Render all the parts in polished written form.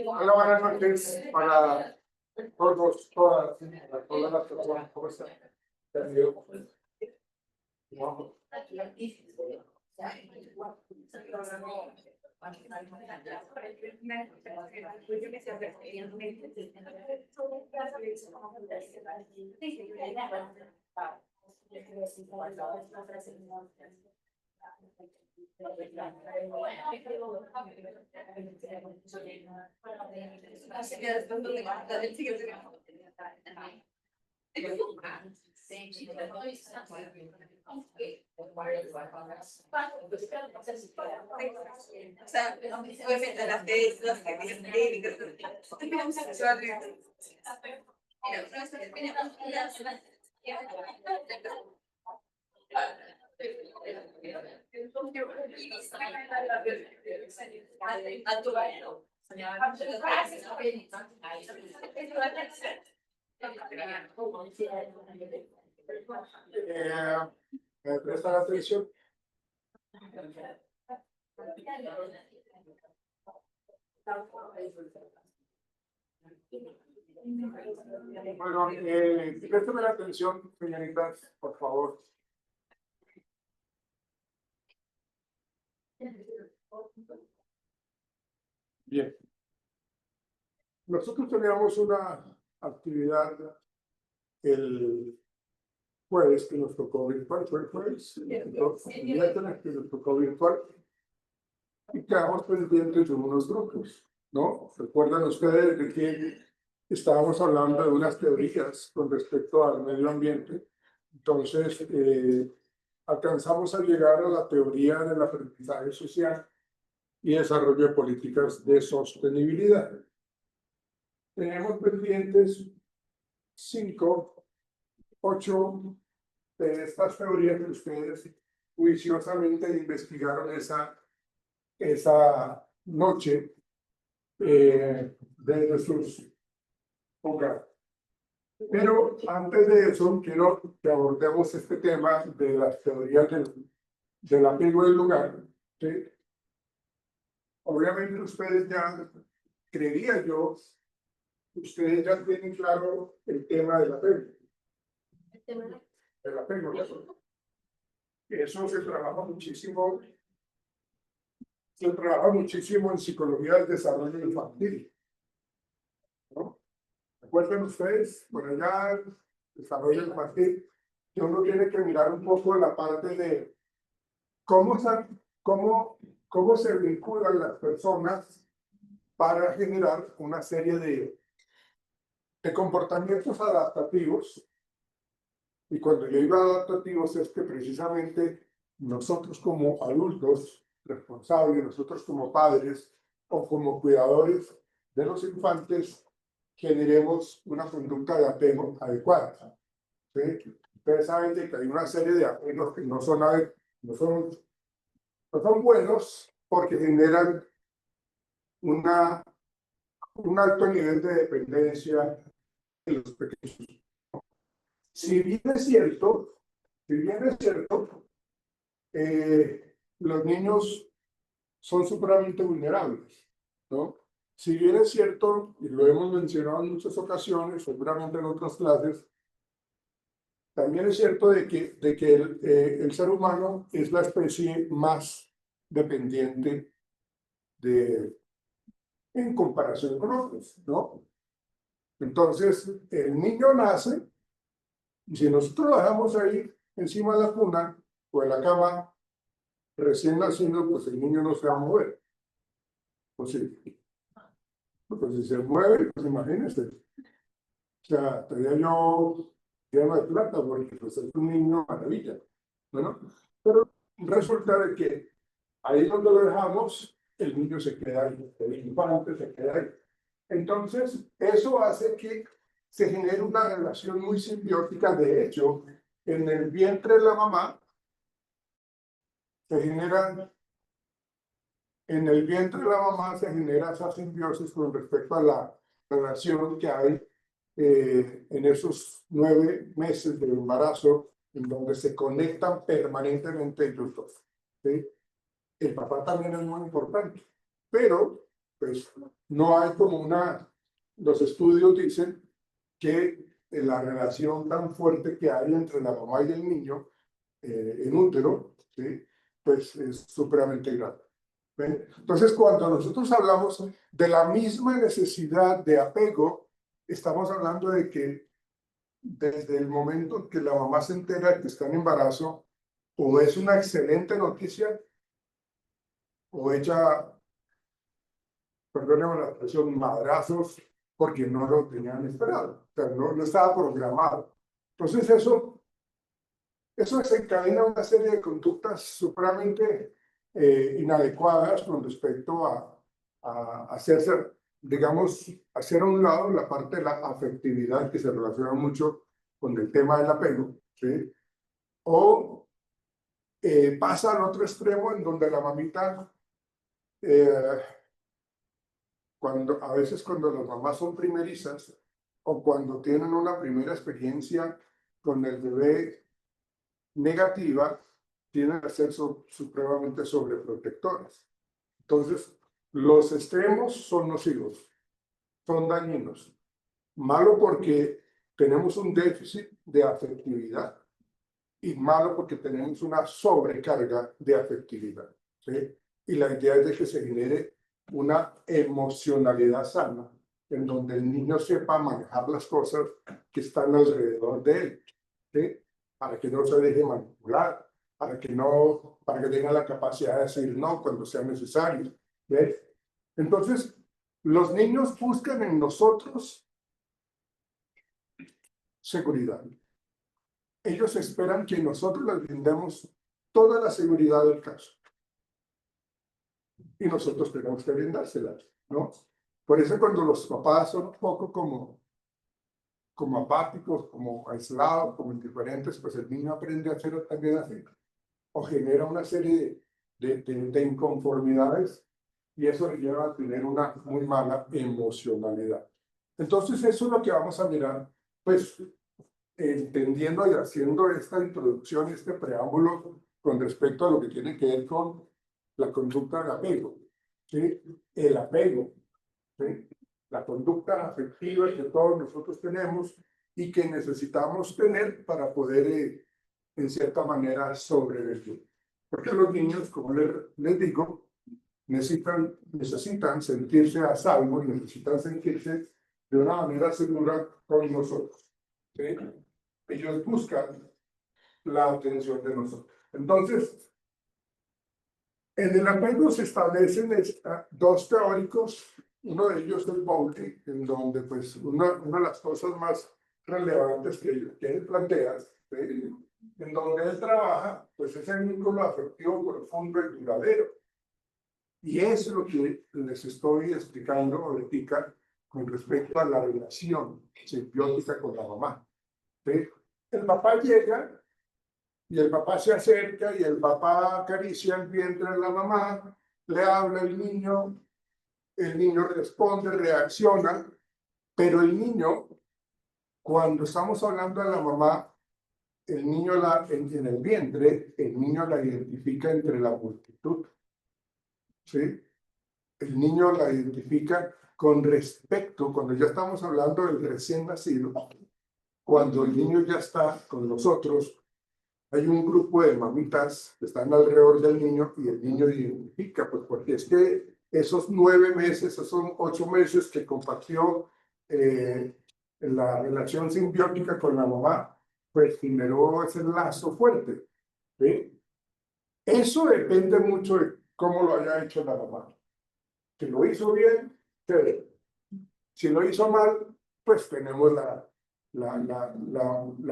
Hola, buenas noches para todos, todas las personas. ¿Cómo están? ¿Me prestan atención? Bueno, préstame la atención, señoritas, por favor. Bien. Nosotros teníamos una actividad el jueves que nos tocó virtual, fue el jueves, el miércoles que nos tocó virtual, y quedamos pendientes de unos grupos, ¿no? ¿Recuerdan ustedes de que estábamos hablando de unas teorías con respecto al medio ambiente? Entonces, alcanzamos a llegar a la teoría del aprendizaje social y desarrollo de políticas de sostenibilidad. Tenemos pendientes 5, 8 de estas teorías que ustedes juiciosamente investigaron esa noche desde sus hogares. Pero antes de eso, quiero que abordemos este tema de las teorías del apego del lugar. ¿Sí? Obviamente ustedes ya, creería yo, ustedes ya tienen claro el tema del apego. del apego, ¿no? Eso se trabaja muchísimo. Se trabaja muchísimo en psicología del desarrollo infantil, ¿no? ¿Recuerdan ustedes por allá desarrollo infantil? Que uno tiene que mirar un poco la parte de cómo, cómo, cómo se vinculan las personas para generar una serie de comportamientos adaptativos. Y cuando yo digo adaptativos es que precisamente nosotros como adultos responsables, nosotros como padres o como cuidadores de los infantes, generemos una conducta de apego adecuada. ¿Sí? Ustedes saben que hay una serie de apegos que no son, no son buenos porque generan un alto nivel de dependencia en los pequeños. Si bien es cierto, los niños son supremamente vulnerables, ¿no? Si bien es cierto, y lo hemos mencionado en muchas ocasiones, seguramente en otras clases, también es cierto de que el ser humano es la especie más dependiente en comparación con otros, ¿no? Entonces, el niño nace y si nosotros lo dejamos ahí encima de la cuna o en la cama, recién nacido, pues el niño no se va a mover. Pues sí, pues si se mueve, pues imagínense. O sea, estaría yo lleno de plata porque pues, es un niño maravilla. Bueno, pero resulta de que ahí donde lo dejamos, el niño se queda ahí, el infante se queda ahí. Entonces, eso hace que se genere una relación muy simbiótica. De hecho, en el vientre de la mamá se generan, en el vientre de la mamá se genera esa simbiosis con respecto a la relación que hay en esos 9 meses de embarazo, en donde se conectan permanentemente ellos dos. ¿Sí? El papá también es muy importante, pero pues no hay como los estudios dicen que la relación tan fuerte que hay entre la mamá y el niño en útero, ¿sí? Pues es supremamente grande. ¿Ven? Entonces, cuando nosotros hablamos de la misma necesidad de apego, estamos hablando de que desde el momento en que la mamá se entera de que está en embarazo, o es una excelente noticia, o ella, perdónenme la expresión, madrazos, porque no lo tenían esperado, o sea, no estaba programado. Entonces eso desencadena una serie de conductas supremamente inadecuadas con respecto a hacerse, digamos, hacer a un lado la parte de la afectividad que se relaciona mucho con el tema del apego, ¿sí? O pasa al otro extremo en donde la mamita, a veces cuando las mamás son primerizas o cuando tienen una primera experiencia con el bebé negativa, tienen que ser supremamente sobreprotectoras. Entonces, los extremos son nocivos, son dañinos. Malo porque tenemos un déficit de afectividad y malo porque tenemos una sobrecarga de afectividad, ¿sí? Y la idea es de que se genere una emocionalidad sana, en donde el niño sepa manejar las cosas que están alrededor de él, ¿sí? Para que no se deje manipular, para que tenga la capacidad de decir no cuando sea necesario, ¿ves? Entonces, los niños buscan en nosotros seguridad. Ellos esperan que nosotros les brindemos toda la seguridad del caso. Y nosotros tenemos que brindárselas, ¿no? Por eso cuando los papás son un poco como apáticos, como aislados, como indiferentes, pues el niño aprende a hacerlo también así. O genera una serie de inconformidades y eso le lleva a tener una muy mala emocionalidad. Entonces eso es lo que vamos a mirar, pues entendiendo y haciendo esta introducción, este preámbulo con respecto a lo que tiene que ver con la conducta de apego, ¿sí? El apego, ¿sí? La conducta afectiva que todos nosotros tenemos y que necesitamos tener para poder, en cierta manera, sobrevivir. Porque los niños, como les digo, necesitan sentirse a salvo y necesitan sentirse de una manera segura con nosotros. ¿Sí? Ellos buscan la atención de nosotros. Entonces, en el apego se establecen dos teóricos. Uno de ellos es Bowlby, en donde pues una de las cosas más relevantes que él plantea, ¿sí? En donde él trabaja, pues es el vínculo afectivo profundo y duradero. Y eso es lo que les estoy explicando ahorita con respecto a la relación simbiótica con la mamá. ¿Sí? El papá llega y el papá se acerca y el papá acaricia el vientre de la mamá, le habla al niño, el niño responde, reacciona, pero el niño, cuando estamos hablando de la mamá, el niño en el vientre, el niño la identifica entre la multitud. ¿Sí? El niño la identifica con respecto, cuando ya estamos hablando del recién nacido, cuando el niño ya está con nosotros, hay un grupo de mamitas que están alrededor del niño y el niño identifica, pues porque es que esos 9 meses, esos 8 meses que compartió la relación simbiótica con la mamá, pues generó ese lazo fuerte. ¿Sí? Eso depende mucho de cómo lo haya hecho la mamá. Si lo hizo bien, chévere. Si lo hizo mal, pues tenemos la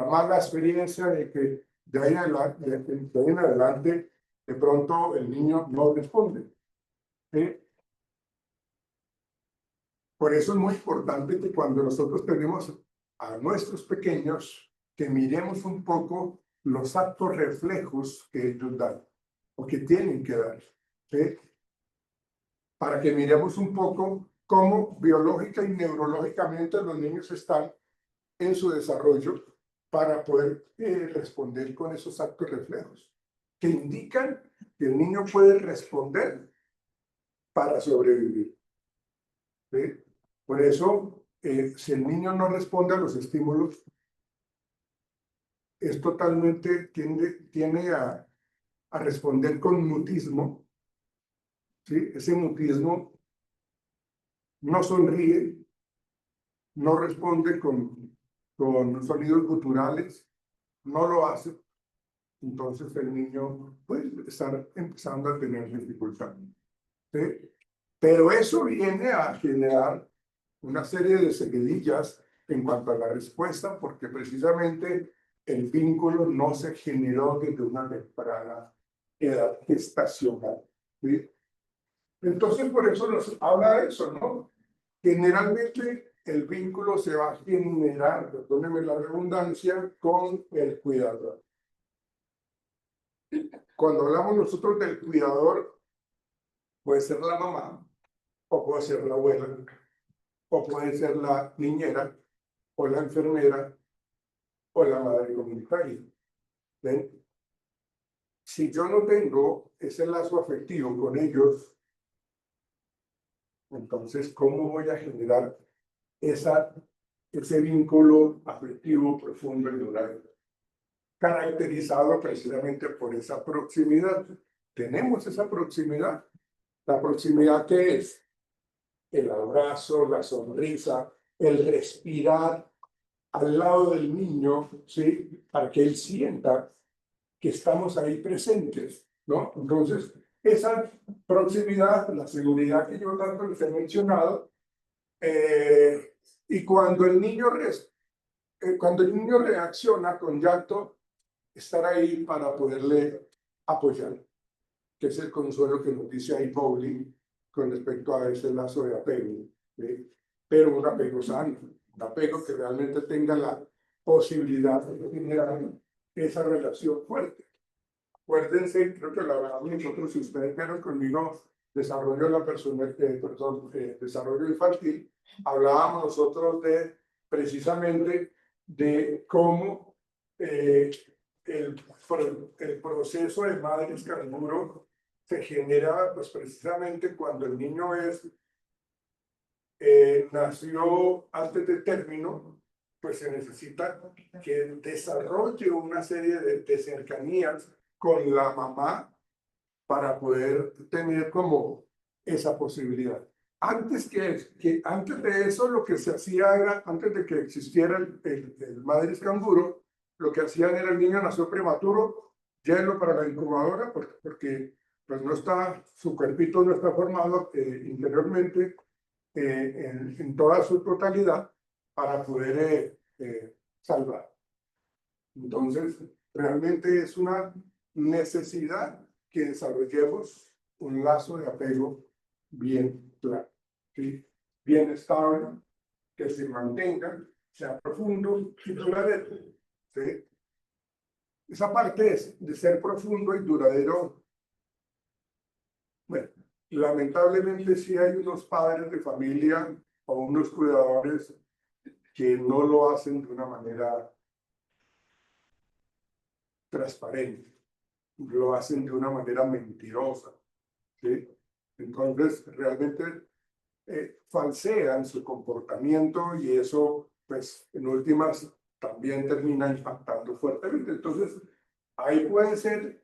mala experiencia de que de ahí en adelante, de pronto el niño no responde. ¿Sí? Por eso es muy importante que cuando nosotros tenemos a nuestros pequeños, que miremos un poco los actos reflejos que ellos dan o que tienen que dar. ¿Sí? Para que miremos un poco cómo biológica y neurológicamente los niños están en su desarrollo para poder responder con esos actos reflejos que indican que el niño puede responder para sobrevivir. ¿Sí? Por eso, si el niño no responde a los estímulos, es totalmente, tiende a responder con mutismo. ¿Sí? Ese mutismo no sonríe, no responde con sonidos guturales, no lo hace. Entonces el niño puede estar empezando a tener dificultad. ¿Sí? Pero eso viene a generar una serie de seguidillas en cuanto a la respuesta, porque precisamente el vínculo no se generó desde una temprana edad gestacional. ¿Sí? Entonces, por eso nos habla de eso, ¿no? Generalmente el vínculo se va a generar, perdónenme la redundancia, con el cuidador. Cuando hablamos nosotros del cuidador, puede ser la mamá, o puede ser la abuela, o puede ser la niñera, o la enfermera, o la madre comunitaria. ¿Ven? Si yo no tengo ese lazo afectivo con ellos, entonces, ¿cómo voy a generar ese vínculo afectivo profundo y duradero? Caracterizado precisamente por esa proximidad. Tenemos esa proximidad. La proximidad que es el abrazo, la sonrisa, el respirar al lado del niño, ¿sí? Para que él sienta que estamos ahí presentes, ¿no? Entonces, esa proximidad, la seguridad que yo tanto les he mencionado, y cuando el niño reacciona con llanto, estar ahí para poderle apoyar, que es el consuelo que nos dice ahí Bowlby con respecto a ese lazo de apego, ¿sí? Pero un apego sano, un apego que realmente tenga la posibilidad de generar esa relación fuerte. Acuérdense, creo que lo hablamos nosotros, si ustedes vieron conmigo, desarrollo de la persona, desarrollo infantil, hablábamos nosotros precisamente de cómo el proceso de madre escarburo se genera pues precisamente cuando el niño nació antes de término, pues se necesita que desarrolle una serie de cercanías con la mamá para poder tener como esa posibilidad. Antes de eso, lo que se hacía era, antes de que existiera el Madres Canguro, lo que hacían era el niño nació prematuro, llévenlo para la incubadora, porque pues no está, su cuerpito no está formado interiormente en toda su totalidad para poder salvar. Entonces, realmente es una necesidad que desarrollemos un lazo de apego bien claro, ¿sí? Bien estable, que se mantenga, sea profundo y duradero, ¿sí? Esa parte de ser profundo y duradero, bueno, lamentablemente sí hay unos padres de familia o unos cuidadores que no lo hacen de una manera transparente, lo hacen de una manera mentirosa, ¿sí? Entonces, realmente falsean su comportamiento y eso, pues, en últimas, también termina impactando fuertemente. Entonces, ahí puede ser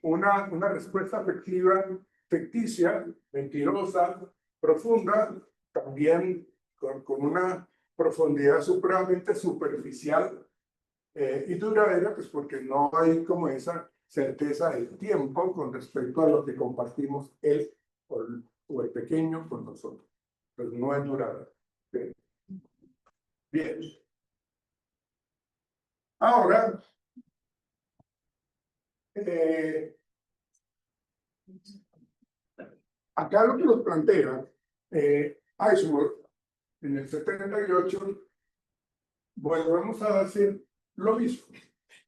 una respuesta afectiva, ficticia, mentirosa, profunda, también con una profundidad supremamente superficial y duradera, pues porque no hay como esa certeza del tiempo con respecto a lo que compartimos él o el pequeño con nosotros. Pues no es duradera. Bien. Bien. Ahora, acá lo que nos plantea Eisenberg en el 78, volvemos a decir lo mismo.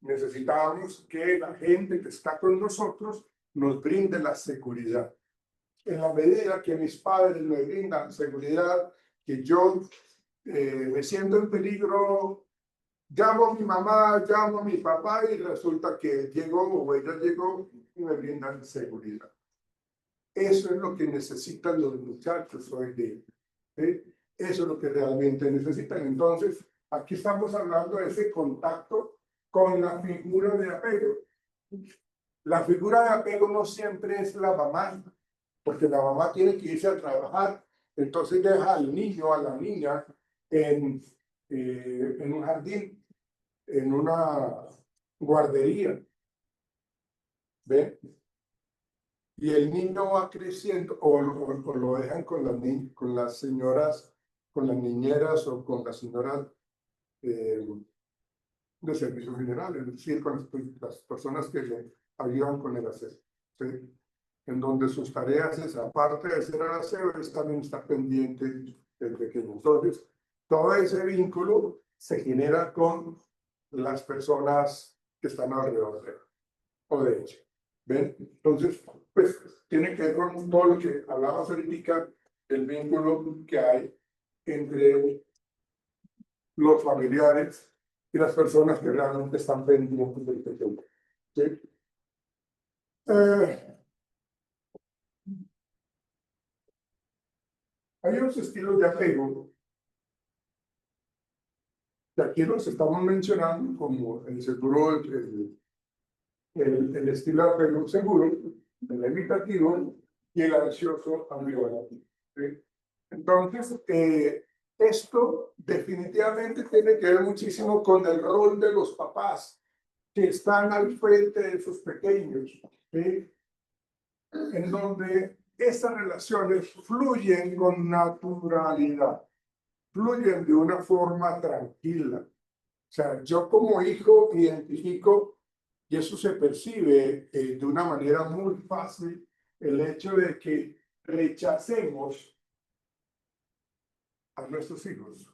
Necesitamos que la gente que está con nosotros nos brinde la seguridad. En la medida que mis padres me brindan seguridad, que yo me siento en peligro, llamo a mi mamá, llamo a mi papá y resulta que llegó o ella llegó y me brindan seguridad. Eso es lo que necesitan los muchachos hoy día. ¿Sí? Eso es lo que realmente necesitan. Entonces, aquí estamos hablando de ese contacto con la figura de apego. La figura de apego no siempre es la mamá, porque la mamá tiene que irse a trabajar, entonces deja al niño, a la niña, en un jardín, en una guardería, ¿ven? Y el niño va creciendo, o lo dejan con las señoras, con las niñeras o con las señoras de servicio general, es decir, con las personas que le ayudan con el aseo, ¿sí? En donde sus tareas es, aparte de hacer el aseo, es también estar pendiente del pequeño. Entonces, todo ese vínculo se genera con las personas que están alrededor de él o de ella. ¿Ven? Entonces, pues, tiene que ver con todo lo que hablamos ahorita, el vínculo que hay entre los familiares y las personas que realmente están pendientes del pequeño. ¿Sí? Hay unos estilos de apego que aquí los estamos mencionando como el seguro, el estilo de apego seguro, el evitativo y el ansioso ambivalente. ¿Sí? Entonces, esto definitivamente tiene que ver muchísimo con el rol de los papás que están al frente de sus pequeños, ¿sí? En donde estas relaciones fluyen con naturalidad, fluyen de una forma tranquila. O sea, yo como hijo identifico, y eso se percibe de una manera muy fácil, el hecho de que rechacemos a nuestros hijos,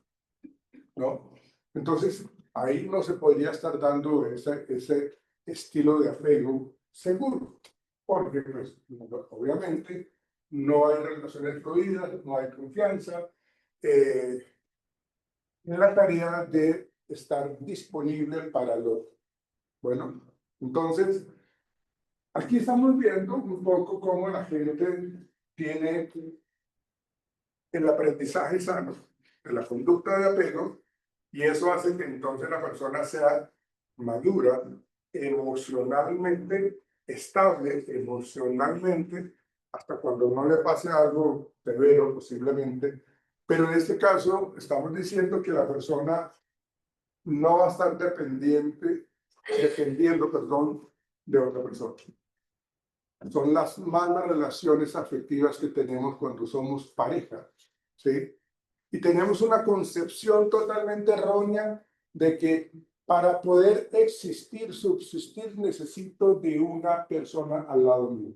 ¿no? Entonces, ahí no se podría estar dando ese estilo de apego seguro, porque pues, obviamente no hay relaciones fluidas, no hay confianza, en la tarea de estar disponible para el otro. Bueno, entonces, aquí estamos viendo un poco cómo la gente tiene el aprendizaje sano de la conducta de apego Y eso hace que entonces la persona sea madura, emocionalmente estable, emocionalmente, hasta cuando no le pase algo severo posiblemente. Pero en este caso estamos diciendo que la persona no va a estar dependiendo, perdón, de otra persona. Son las malas relaciones afectivas que tenemos cuando somos pareja, ¿sí? Y tenemos una concepción totalmente errónea de que para poder existir, subsistir, necesito de una persona al lado mío.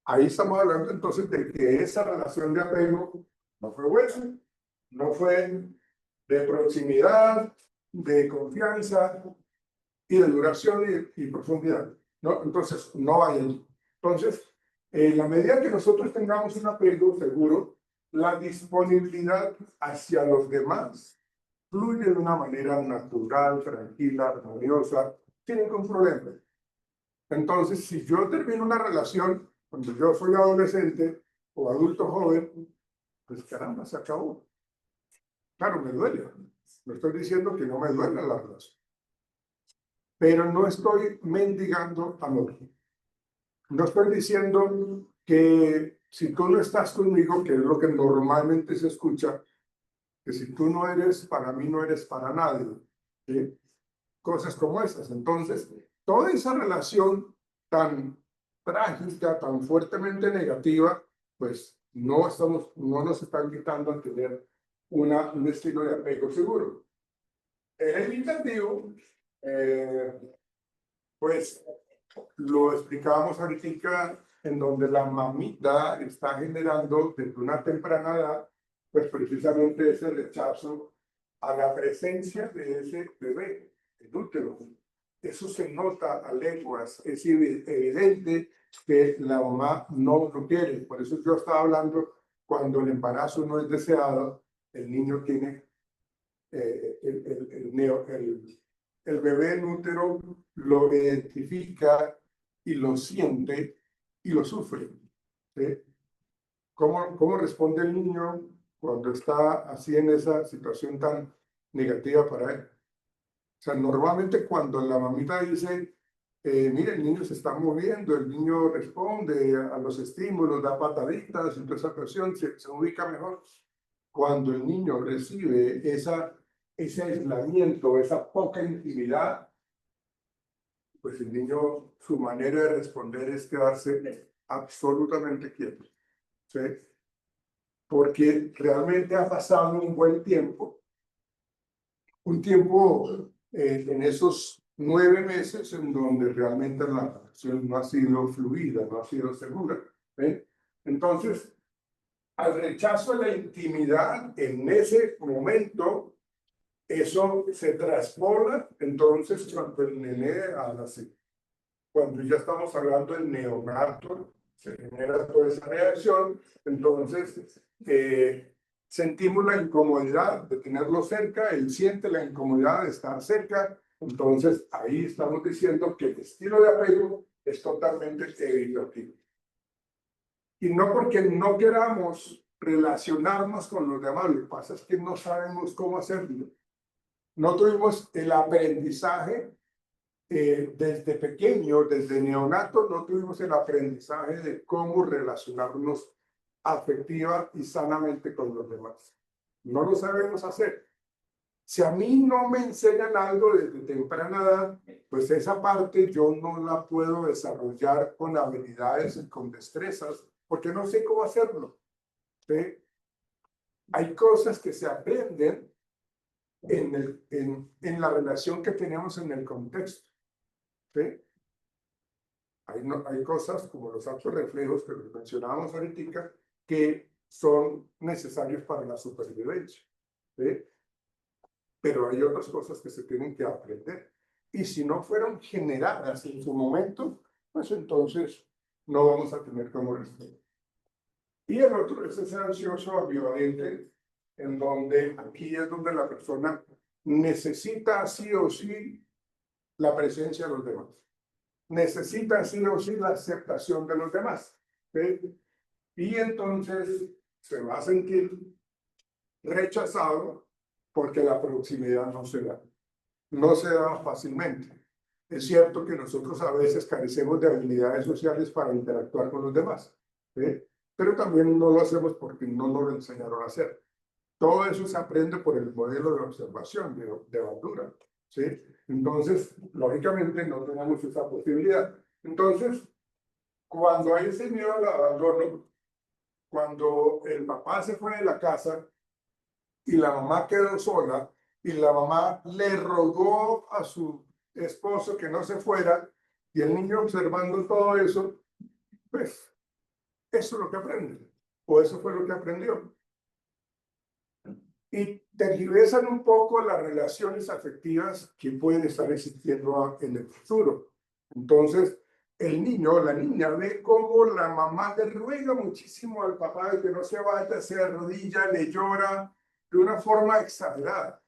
Ahí estamos hablando entonces de que esa relación de apego no fue buena, no fue de proximidad, de confianza y de duración y profundidad, ¿no? Entonces, no hay. Entonces, en la medida que nosotros tengamos un apego seguro, la disponibilidad hacia los demás fluye de una manera natural, tranquila, armoniosa, sin ningún problema. Entonces, si yo termino una relación cuando yo soy adolescente o adulto joven, pues caramba, se acabó. Claro, me duele. No estoy diciendo que no me duele la relación, pero no estoy mendigando amor. No estoy diciendo que si tú no estás conmigo, que es lo que normalmente se escucha, que si tú no eres para mí, no eres para nadie. ¿Sí? Cosas como esas. Entonces, toda esa relación tan trágica, tan fuertemente negativa, pues no nos están quitando a tener un estilo de apego seguro. El evitativo, pues lo explicábamos ahorita, en donde la mamita está generando desde una temprana edad, pues precisamente ese rechazo a la presencia de ese bebé, el útero. Eso se nota a leguas, es evidente que la mamá no lo quiere. Por eso yo estaba hablando, cuando el embarazo no es deseado, el niño tiene el bebé en útero lo identifica y lo siente y lo sufre. ¿Sí? ¿Cómo responde el niño cuando está así en esa situación tan negativa para él? O sea, normalmente cuando la mamita dice, mire, el niño se está moviendo, el niño responde a los estímulos, da pataditas, en toda esa ocasión se ubica mejor. Cuando el niño recibe ese aislamiento, esa poca intimidad, pues el niño, su manera de responder es quedarse absolutamente quieto, ¿sí? Porque realmente ha pasado un buen tiempo, un tiempo en esos 9 meses en donde realmente la relación no ha sido fluida, no ha sido segura, ¿sí? Entonces, al rechazo de la intimidad en ese momento, eso se traspola entonces cuando el nene nace. Cuando ya estamos hablando del neonato, se genera toda esa reacción, entonces sentimos la incomodidad de tenerlo cerca, él siente la incomodidad de estar cerca, entonces ahí estamos diciendo que el estilo de apego es totalmente evitativo. Y no porque no queramos relacionarnos con los demás, lo que pasa es que no sabemos cómo hacerlo. No tuvimos el aprendizaje desde pequeño, desde neonato, no tuvimos el aprendizaje de cómo relacionarnos afectiva y sanamente con los demás. No lo sabemos hacer. Si a mí no me enseñan algo desde temprana edad, pues esa parte yo no la puedo desarrollar con habilidades y con destrezas, porque no sé cómo hacerlo. ¿Sí? Hay cosas que se aprenden en la relación que tenemos en el contexto. ¿Sí? Hay cosas como los actos reflejos que mencionábamos ahorita que son necesarios para la supervivencia. ¿Sí? Pero hay otras cosas que se tienen que aprender. Y si no fueron generadas en su momento, pues entonces no vamos a tener cómo responder. Y el otro es ese ansioso ambivalente, en donde aquí es donde la persona necesita sí o sí la presencia de los demás. Necesita sí o sí la aceptación de los demás. ¿Sí? Y entonces se va a sentir rechazado porque la proximidad no se da fácilmente. Es cierto que nosotros a veces carecemos de habilidades sociales para interactuar con los demás, ¿sí? Pero también no lo hacemos porque no nos lo enseñaron a hacer. Todo eso se aprende por el modelo de observación de Bandura, ¿sí? Entonces, lógicamente, no tenemos esa posibilidad. Entonces, cuando hay ese miedo al abandono, cuando el papá se fue de la casa y la mamá quedó sola, y la mamá le rogó a su esposo que no se fuera, y el niño observando todo eso, pues eso es lo que aprende, o eso fue lo que aprendió. Y tergiversan un poco las relaciones afectivas que pueden estar existiendo en el futuro. Entonces, el niño o la niña ve cómo la mamá le ruega muchísimo al papá de que no se vaya, se arrodilla, le llora de una forma exagerada.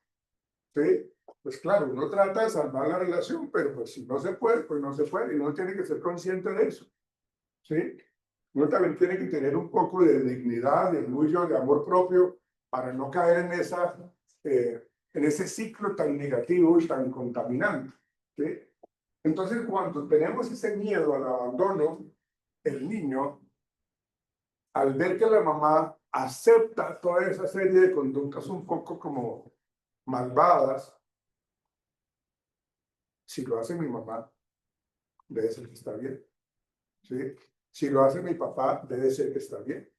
¿Sí? Pues claro, uno trata de salvar la relación, pero pues si no se puede, pues no se puede, y uno tiene que ser consciente de eso. ¿Sí? Uno también tiene que tener un poco de dignidad, de orgullo, de amor propio, para no caer en ese ciclo tan negativo y tan contaminante. ¿Sí? Entonces, cuando tenemos ese miedo al abandono, el niño, al ver que la mamá acepta toda esa serie de conductas un poco como malvadas, si lo hace mi mamá, debe ser que está bien. ¿Sí? Si lo hace mi papá, debe ser que está bien.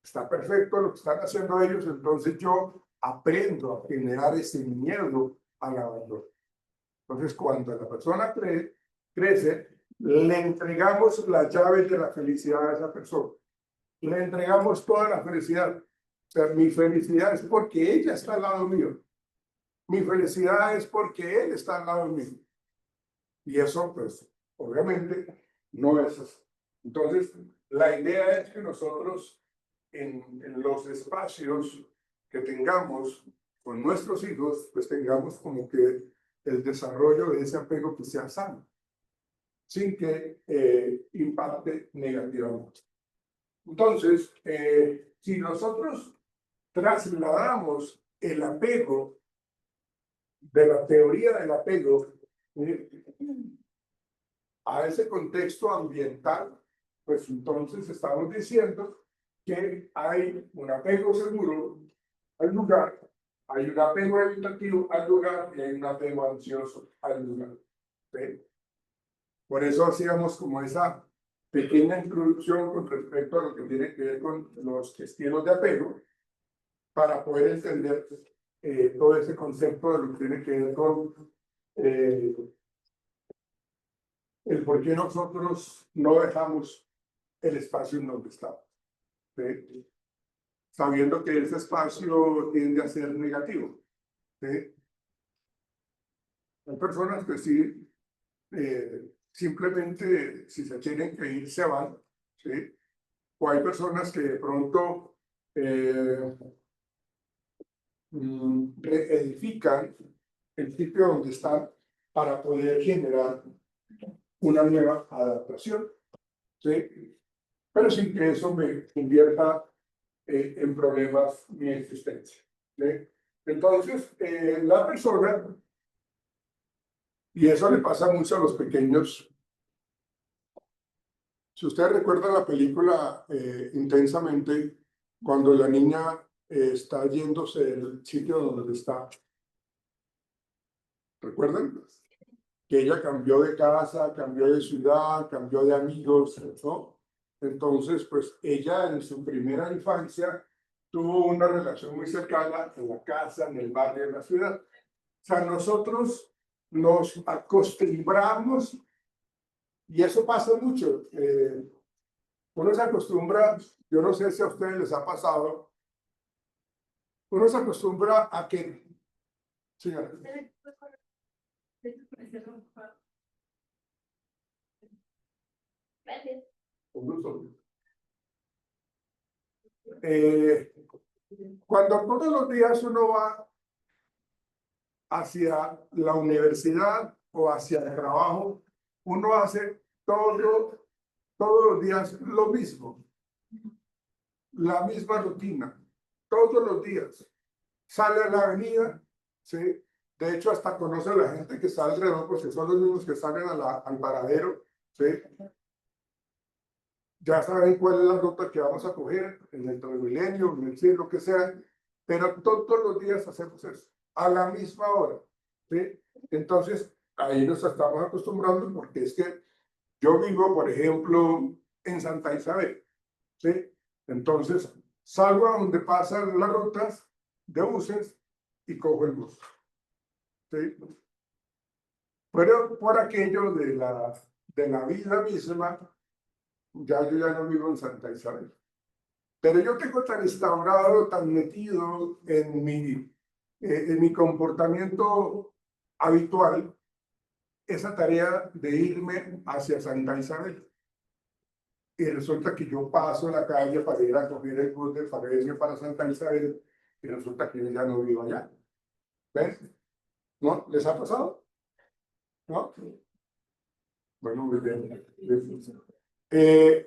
Está perfecto lo que están haciendo ellos, entonces yo aprendo a generar ese miedo al abandono. Entonces, cuando la persona crece, le entregamos las llaves de la felicidad a esa persona. Le entregamos toda la felicidad. O sea, mi felicidad es porque ella está al lado mío. Mi felicidad es porque él está al lado mío. Y eso, pues, obviamente, no es así. Entonces, la idea es que nosotros, en los espacios que tengamos con nuestros hijos, pues tengamos como que el desarrollo de ese apego que sea sano, sin que impacte negativamente. Entonces, si nosotros trasladamos el apego de la teoría del apego a ese contexto ambiental, pues entonces estamos diciendo que hay un apego seguro al lugar, hay un apego evitativo al lugar y hay un apego ansioso al lugar. ¿Sí? Por eso hacíamos como esa pequeña introducción con respecto a lo que tiene que ver con los estilos de apego, para poder entender todo ese concepto de lo que tiene que ver con el por qué nosotros no dejamos el espacio en donde estamos, ¿sí? Sabiendo que ese espacio tiende a ser negativo. ¿Sí? Hay personas que sí, simplemente si se tienen que ir, se van. ¿Sí? O hay personas que de pronto reedifican el sitio donde están para poder generar una nueva adaptación. ¿Sí? Pero sin que eso me invierta en problemas mi existencia. ¿Sí? Entonces, la persona, y eso le pasa mucho a los pequeños. Si ustedes recuerdan la película Intensamente, cuando la niña está yéndose del sitio donde está, ¿recuerdan? Que ella cambió de casa, cambió de ciudad, cambió de amigos, ¿no? Entonces, pues ella en su primera infancia tuvo una relación muy cercana en la casa, en el barrio, en la ciudad. O sea, nosotros nos acostumbramos, y eso pasa mucho. Uno se acostumbra, yo no sé si a ustedes les ha pasado, uno se acostumbra a que, señora, cuando todos los días uno va hacia la universidad o hacia el trabajo, uno hace todos los días lo mismo, la misma rutina, todos los días. sale a la avenida, ¿sí? De hecho, hasta conoce a la gente que está alrededor, porque son los mismos que salen al paradero, ¿sí? Ya saben cuál es la ruta que vamos a coger en el Transmilenio, en el siglo que sea, pero todos los días hacemos eso, a la misma hora, ¿sí? Entonces, ahí nos estamos acostumbrando porque es que yo vivo, por ejemplo, en Santa Isabel, ¿sí? Entonces, salgo a donde pasan las rutas de buses y cojo el bus, ¿sí? Pero por aquello de la vida misma, yo ya no vivo en Santa Isabel. Pero yo tengo tan instaurado, tan metido en mi comportamiento habitual, esa tarea de irme hacia Santa Isabel. Y resulta que yo paso la calle para ir a coger el bus de Faresia para Santa Isabel, y resulta que yo ya no vivo allá. ¿Ves? ¿No? ¿Les ha pasado? ¿No? Bueno, muy bien.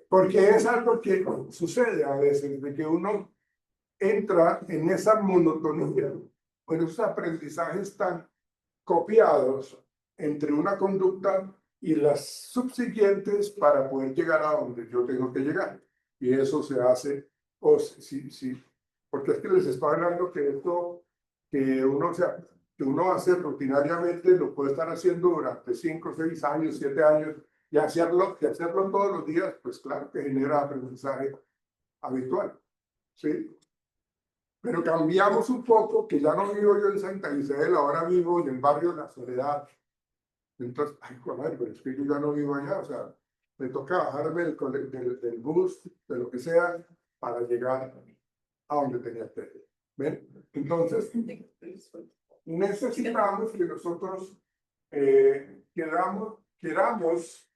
Porque es algo que sucede a veces, de que uno entra en esa monotonía, en esos aprendizajes tan copiados entre una conducta y las subsiguientes para poder llegar a donde yo tengo que llegar. Y eso se hace, o sí, porque es que les estoy hablando que esto que uno, que uno hace rutinariamente lo puede estar haciendo durante 5, 6 años, 7 años, y hacerlo todos los días, pues claro que genera aprendizaje habitual, ¿sí? Pero cambiamos un poco, que ya no vivo yo en Santa Isabel, ahora vivo en el barrio de La Soledad. Entonces, ay, joder, pero es que yo ya no vivo allá, o sea, me toca bajarme del bus, de lo que sea, para llegar a donde tenía que ir. ¿Ven? Entonces, necesitamos que nosotros queramos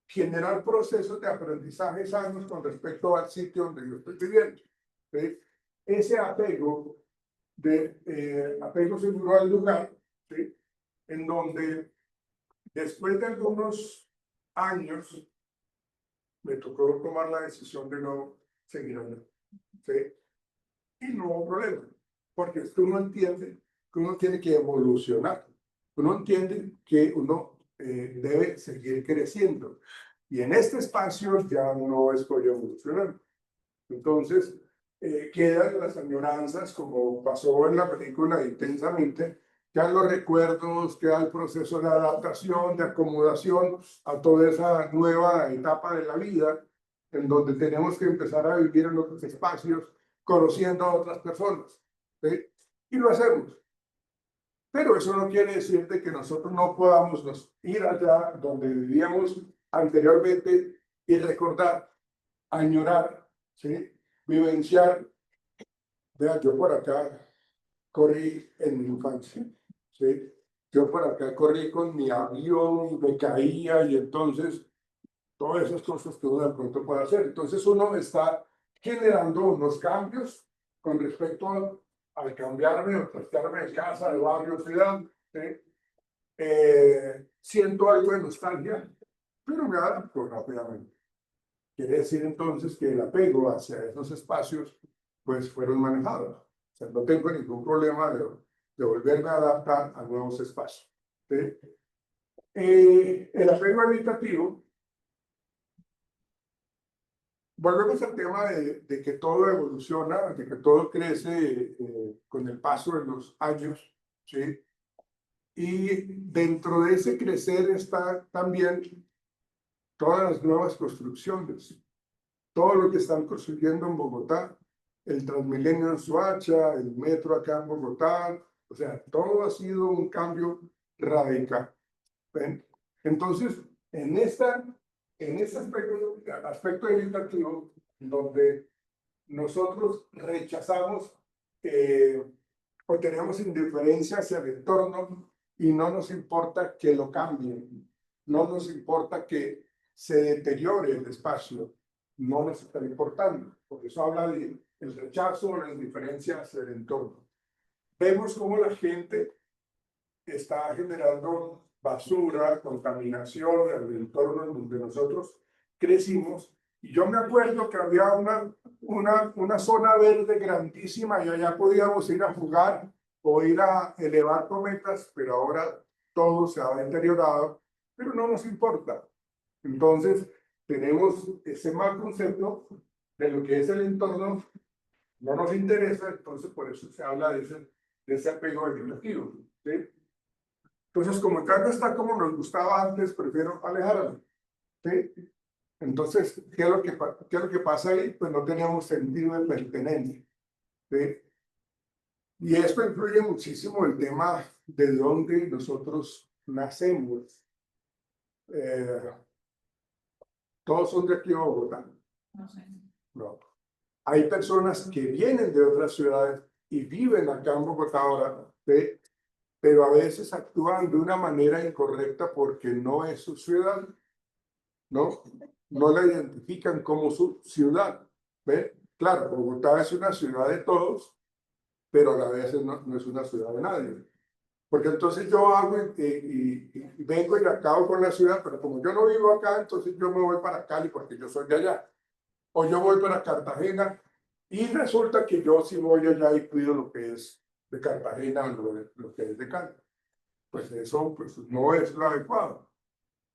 generar procesos de aprendizaje sanos con respecto al sitio donde yo estoy viviendo. ¿Sí? Ese apego, apego seguro al lugar, ¿sí? En donde después de algunos años me tocó tomar la decisión de no seguir allá, ¿sí? Y no hubo problema, porque es que uno entiende que uno tiene que evolucionar, uno entiende que uno debe seguir creciendo. Y en este espacio ya no estoy evolucionando. Entonces, quedan las añoranzas, como pasó en la película Intensamente, quedan los recuerdos, queda el proceso de adaptación, de acomodación a toda esa nueva etapa de la vida, en donde tenemos que empezar a vivir en otros espacios, conociendo a otras personas, ¿sí? Y lo hacemos. Pero eso no quiere decir de que nosotros no podamos ir allá donde vivíamos anteriormente y recordar, añorar, ¿sí? Vivenciar. Vea, yo por acá corrí en mi infancia, ¿sí? Yo por acá corrí con mi avión y me caía y entonces todas esas cosas que uno de pronto puede hacer. Entonces uno está generando unos cambios con respecto al cambiarme o trastearme de casa, de barrio, ciudad, ¿sí? Siento algo de nostalgia, pero me adapto rápidamente. Quiere decir entonces que el apego hacia esos espacios pues fueron manejados. O sea, no tengo ningún problema de volverme a adaptar a nuevos espacios. ¿Sí? El apego habitativo, volvemos al tema de que todo evoluciona, de que todo crece con el paso de los años. ¿Sí? Y dentro de ese crecer está también todas las nuevas construcciones, todo lo que están construyendo en Bogotá, el Transmilenio en Soacha, el metro acá en Bogotá, o sea, todo ha sido un cambio radical. ¿Ven? Entonces, en este aspecto educativo, donde nosotros rechazamos o tenemos indiferencia hacia el entorno y no nos importa que lo cambien, no nos importa que se deteriore el espacio, no nos está importando. Por eso habla de el rechazo o la indiferencia hacia el entorno. Vemos cómo la gente está generando basura, contaminación en el entorno en donde nosotros crecimos Y yo me acuerdo que había una zona verde grandísima y allá podíamos ir a jugar o ir a elevar cometas, pero ahora todo se ha deteriorado, pero no nos importa. Entonces, tenemos ese mal concepto de lo que es el entorno, no nos interesa, entonces por eso se habla de ese apego vegetativo, ¿sí? Entonces, como el cambio está como nos gustaba antes, prefiero alejarme, ¿sí? Entonces, ¿qué es lo que pasa ahí? Pues no tenemos sentido de pertenencia, ¿sí? Y esto influye muchísimo el tema de dónde nosotros nacemos. Todos son de aquí a Bogotá. No sé. No. Hay personas que vienen de otras ciudades y viven acá en Bogotá ahora, ¿sí? Pero a veces actúan de una manera incorrecta porque no es su ciudad, ¿no? No la identifican como su ciudad, ¿ve? Claro, Bogotá es una ciudad de todos, pero a la vez no es una ciudad de nadie. Porque entonces yo hago y vengo y acabo con la ciudad, pero como yo no vivo acá, entonces yo me voy para Cali porque yo soy de allá. O yo voy para Cartagena y resulta que yo sí voy allá y cuido lo que es de Cartagena o lo que es de Cali. Pues eso pues, no es lo adecuado.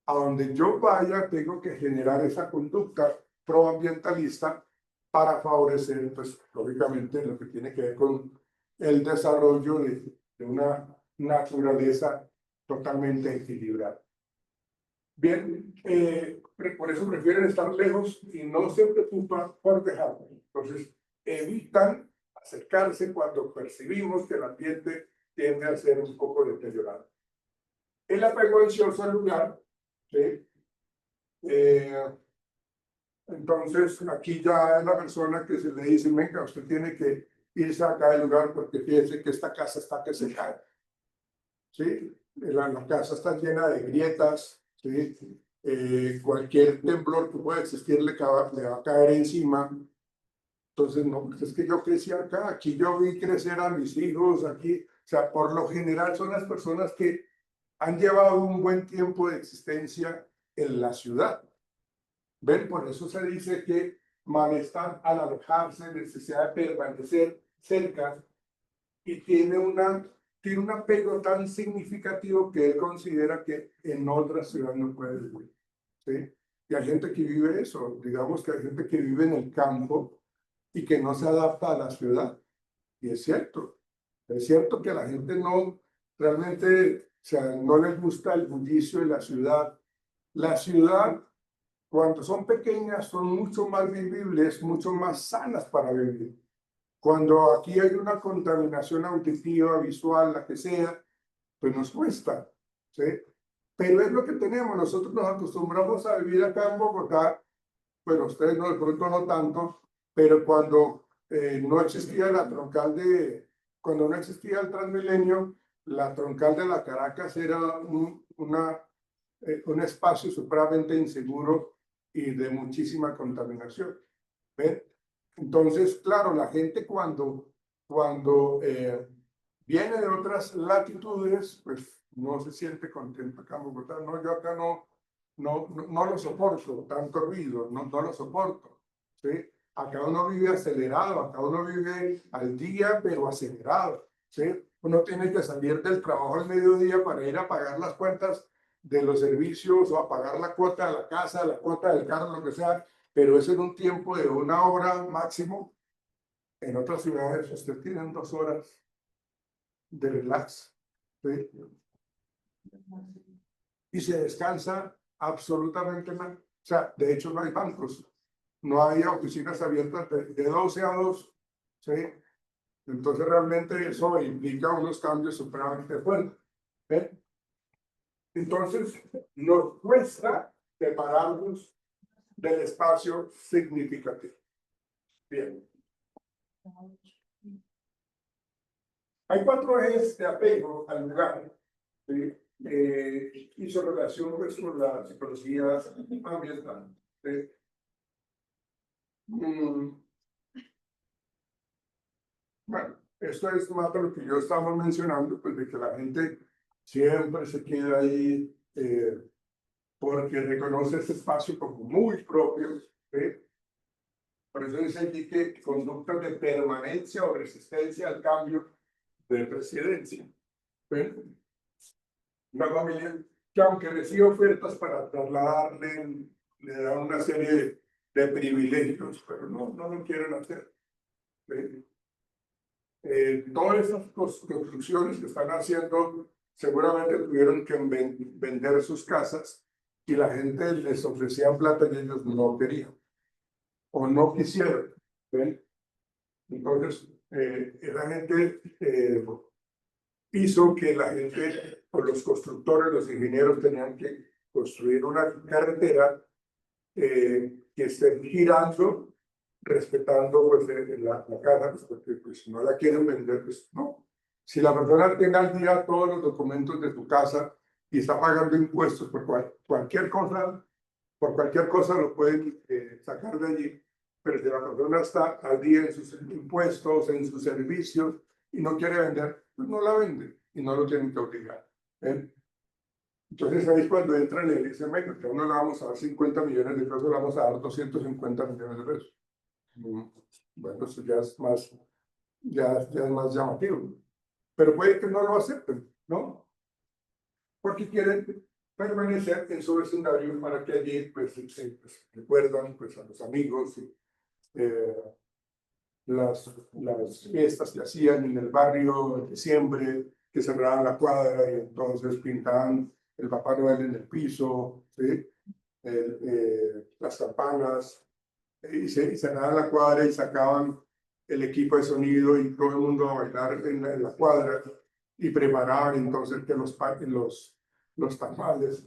A donde yo vaya tengo que generar esa conducta proambientalista para favorecer, pues, lógicamente, lo que tiene que ver con el desarrollo de una naturaleza totalmente equilibrada. Bien, por eso prefieren estar lejos y no se preocupan por dejarlo. Entonces, evitan acercarse cuando percibimos que el ambiente tiende a ser un poco deteriorado. El apego ansioso al lugar, ¿sí? Entonces, aquí ya es la persona que se le dice, venga, usted tiene que irse acá del lugar porque fíjese que esta casa está que se cae. ¿Sí? La casa está llena de grietas, ¿sí? Cualquier temblor que pueda existir le va a caer encima. Entonces, no, pues es que yo crecí acá, aquí yo vi crecer a mis hijos, aquí, o sea, por lo general son las personas que han llevado un buen tiempo de existencia en la ciudad. ¿Ven? Por eso se dice que malestar al alejarse, necesidad de permanecer cerca y tiene un apego tan significativo que él considera que en otra ciudad no puede vivir, ¿sí? Y hay gente que vive eso, digamos que hay gente que vive en el campo y que no se adapta a la ciudad. Y es cierto que a la gente no, realmente, o sea, no les gusta el bullicio de la ciudad. La ciudad, cuando son pequeñas, son mucho más vivibles, mucho más sanas para vivir. Cuando aquí hay una contaminación auditiva, visual, la que sea, pues nos cuesta, ¿sí? Pero es lo que tenemos. Nosotros nos acostumbramos a vivir acá en Bogotá, bueno, ustedes no, de pronto no tanto, pero cuando no existía la troncal cuando no existía el Transmilenio, la troncal de la Caracas era un espacio supremamente inseguro y de muchísima contaminación. ¿Ven? Entonces, claro, la gente cuando viene de otras latitudes, pues no se siente contenta acá en Bogotá. No, yo acá no lo soporto, tanto ruido, no lo soporto. ¿Sí? Acá uno vive acelerado, acá uno vive al día, pero acelerado. ¿Sí? Uno tiene que salir del trabajo al mediodía para ir a pagar las cuentas de los servicios o a pagar la cuota de la casa, la cuota del carro, lo que sea, pero es en un tiempo de 1 hora máximo. En otras ciudades usted tiene 2 horas de relax, ¿sí? Y se descansa absolutamente mal. O sea, de hecho no hay bancos, no hay oficinas abiertas de 12 a 2, ¿sí? Entonces realmente eso implica unos cambios supremamente fuertes. ¿Ven? Entonces nos cuesta separarnos del espacio significativo. Bien. Hay 4 ejes de apego al lugar, ¿sí? Y su relación pues, con la psicología ambiental. ¿Sí? Bueno, esto es más de lo que yo estaba mencionando, pues de que la gente siempre se queda ahí porque reconoce ese espacio como muy propio, ¿sí? Por eso dice aquí que conductas de permanencia o resistencia al cambio de presidencia. ¿Sí? Una familia que aunque recibe ofertas para trasladarle, le dan una serie de privilegios, pero no lo quieren hacer. ¿Sí? Todas esas construcciones que están haciendo seguramente tuvieron que vender sus casas y la gente les ofrecía plata y ellos no querían o no quisieron. ¿Ven? Entonces, la gente hizo que la gente, o los constructores, los ingenieros tenían que construir una carretera que esté girando respetando pues, la casa, pues, porque pues, si no la quieren vender, pues no. Si la persona tiene al día todos los documentos de tu casa y está pagando impuestos por cualquier cosa lo pueden sacar de allí, pero si la persona está al día en sus impuestos, en sus servicios y no quiere vender, pues no la vende y no lo tienen que obligar. Entonces ahí es cuando entran y dicen, bueno, que a uno le vamos a dar 50 millones de pesos, le vamos a dar 250 millones de pesos. Bueno, eso ya es más llamativo. Pero puede que no lo acepten, ¿no? Porque quieren permanecer en su vecindario para que allí pues, recuerdan pues, a los amigos y, las fiestas que hacían en el barrio en diciembre, que cerraban la cuadra y entonces pintaban el Papá Noel en el piso, ¿sí? Las campanas, y cerraban la cuadra y sacaban el equipo de sonido y todo el mundo a bailar en la cuadra y preparaban entonces que los tamales,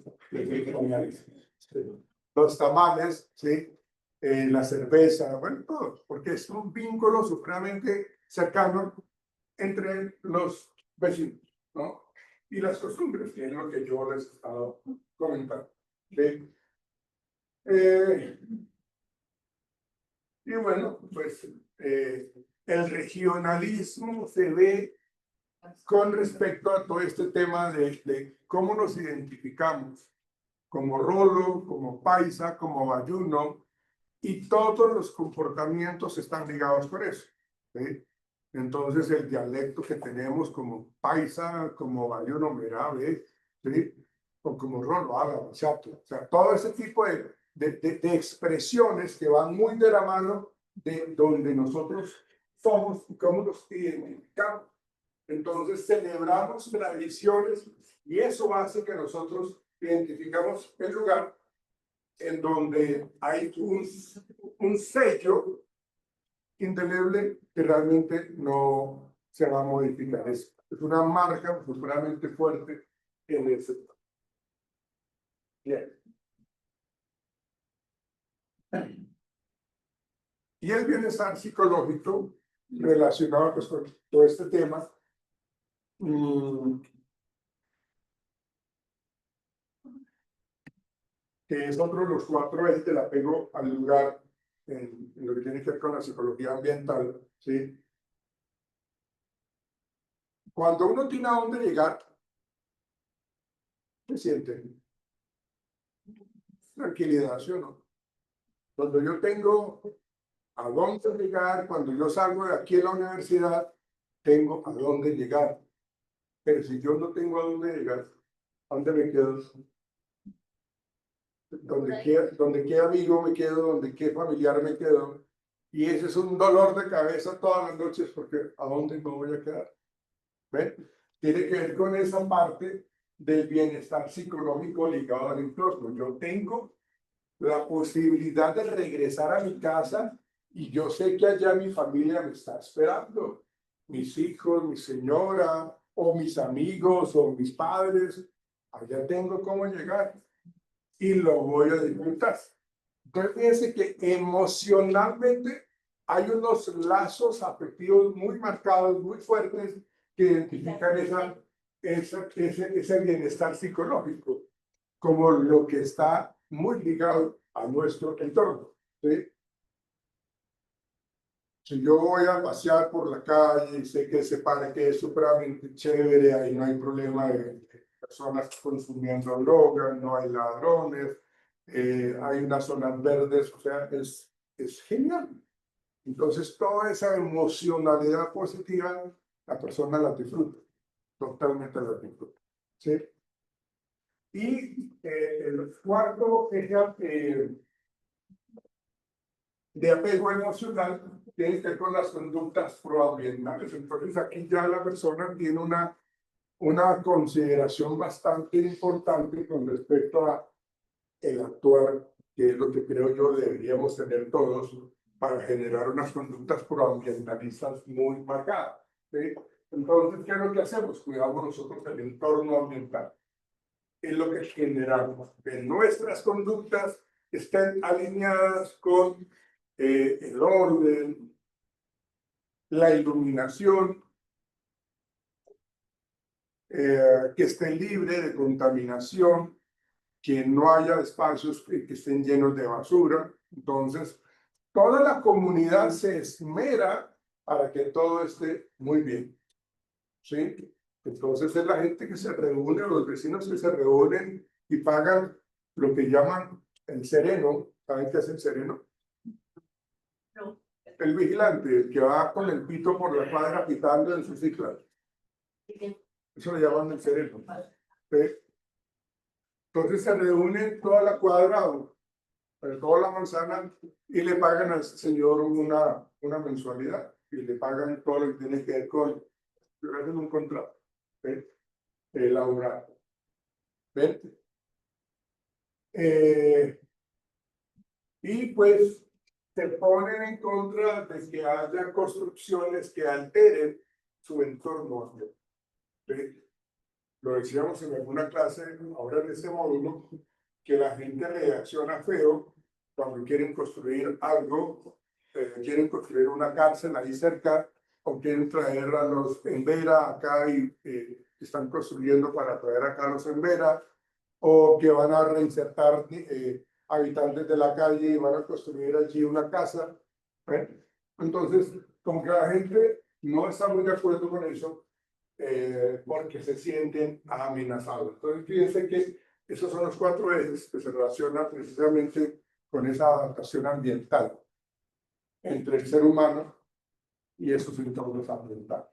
los tamales, ¿sí? La cerveza, bueno, todo, porque es un vínculo supremamente cercano entre los vecinos, ¿no? Y las costumbres, que es lo que yo les he estado comentando. ¿Sí? Y bueno, pues el regionalismo se ve con respecto a todo este tema de cómo nos identificamos como rolo, como paisa, como bayuno, y todos los comportamientos están ligados con eso. ¿Sí? Entonces el dialecto que tenemos como paisa, como bayuno, merabe, ¿sí? O como rolo, bachato, o sea, todo ese tipo de expresiones que van muy de la mano de donde nosotros somos y cómo nos identificamos. Entonces celebramos tradiciones y eso hace que nosotros identificamos el lugar en donde hay un sello indeleble que realmente no se va a modificar. Es una marca culturalmente fuerte en el sector. Bien. Y el bienestar psicológico relacionado pues, con todo este tema, que es otro de los 4 ejes del apego al lugar en lo que tiene que ver con la psicología ambiental, ¿sí? Cuando uno tiene a dónde llegar, se siente tranquilidad, ¿sí o no? Cuando yo tengo a dónde llegar, cuando yo salgo de aquí a la universidad, tengo a dónde llegar. Pero si yo no tengo a dónde llegar, ¿a dónde me quedo? Donde qué amigo me quedo, donde qué familiar me quedo. Y ese es un dolor de cabeza todas las noches porque ¿a dónde me voy a quedar? ¿Ven? Tiene que ver con esa parte del bienestar psicológico ligado al entorno. Yo tengo la posibilidad de regresar a mi casa y yo sé que allá mi familia me está esperando. Mis hijos, mi señora, o mis amigos, o mis padres. Allá tengo cómo llegar y lo voy a disfrutar. Entonces, fíjense que emocionalmente hay unos lazos afectivos muy marcados, muy fuertes, que identifican ese bienestar psicológico como lo que está muy ligado a nuestro entorno. ¿Sí? Si yo voy a pasear por la calle y sé que ese parque es supremamente chévere, ahí no hay problema de personas consumiendo drogas, no hay ladrones, hay unas zonas verdes, o sea, es genial. Entonces, toda esa emocionalidad positiva, la persona la disfruta, totalmente la disfruta. ¿Sí? Y el cuarto eje de apego emocional tiene que ver con las conductas proambientales. Entonces, aquí ya la persona tiene una consideración bastante importante con respecto a el actuar, que es lo que creo yo deberíamos tener todos para generar unas conductas proambientalistas muy marcadas. ¿Sí? Entonces, ¿qué es lo que hacemos? Cuidamos nosotros el entorno ambiental. Es lo que generamos, que nuestras conductas estén alineadas con el orden, la iluminación, que esté libre de contaminación, que no haya espacios que estén llenos de basura. Entonces, toda la comunidad se esmera para que todo esté muy bien. ¿Sí? Entonces es la gente que se reúne, los vecinos que se reúnen y pagan lo que llaman el sereno. ¿Saben qué es el sereno? No. El vigilante, el que va con el pito por la cuadra pitando en su cicla. Eso le llaman el sereno. ¿Sí? Entonces se reúnen toda la cuadra, toda la manzana, y le pagan al señor una mensualidad. Y le pagan todo lo que tiene que ver con, hacen un contrato, ¿sí? Laboral. ¿Ven? Y pues se ponen en contra de que haya construcciones que alteren su entorno. ¿Sí? Lo decíamos en alguna clase, ahora en este módulo, que la gente reacciona feo cuando quieren construir algo, quieren construir una cárcel ahí cerca, o quieren traer a los Embera acá y están construyendo para traer acá a los Embera, o que van a reinsertar habitantes de la calle y van a construir allí una casa. Entonces, como que la gente no está muy de acuerdo con eso, porque se sienten amenazados. Entonces, fíjense que esos son los 4 ejes que se relacionan precisamente con esa adaptación ambiental entre el ser humano y esos entornos ambientales.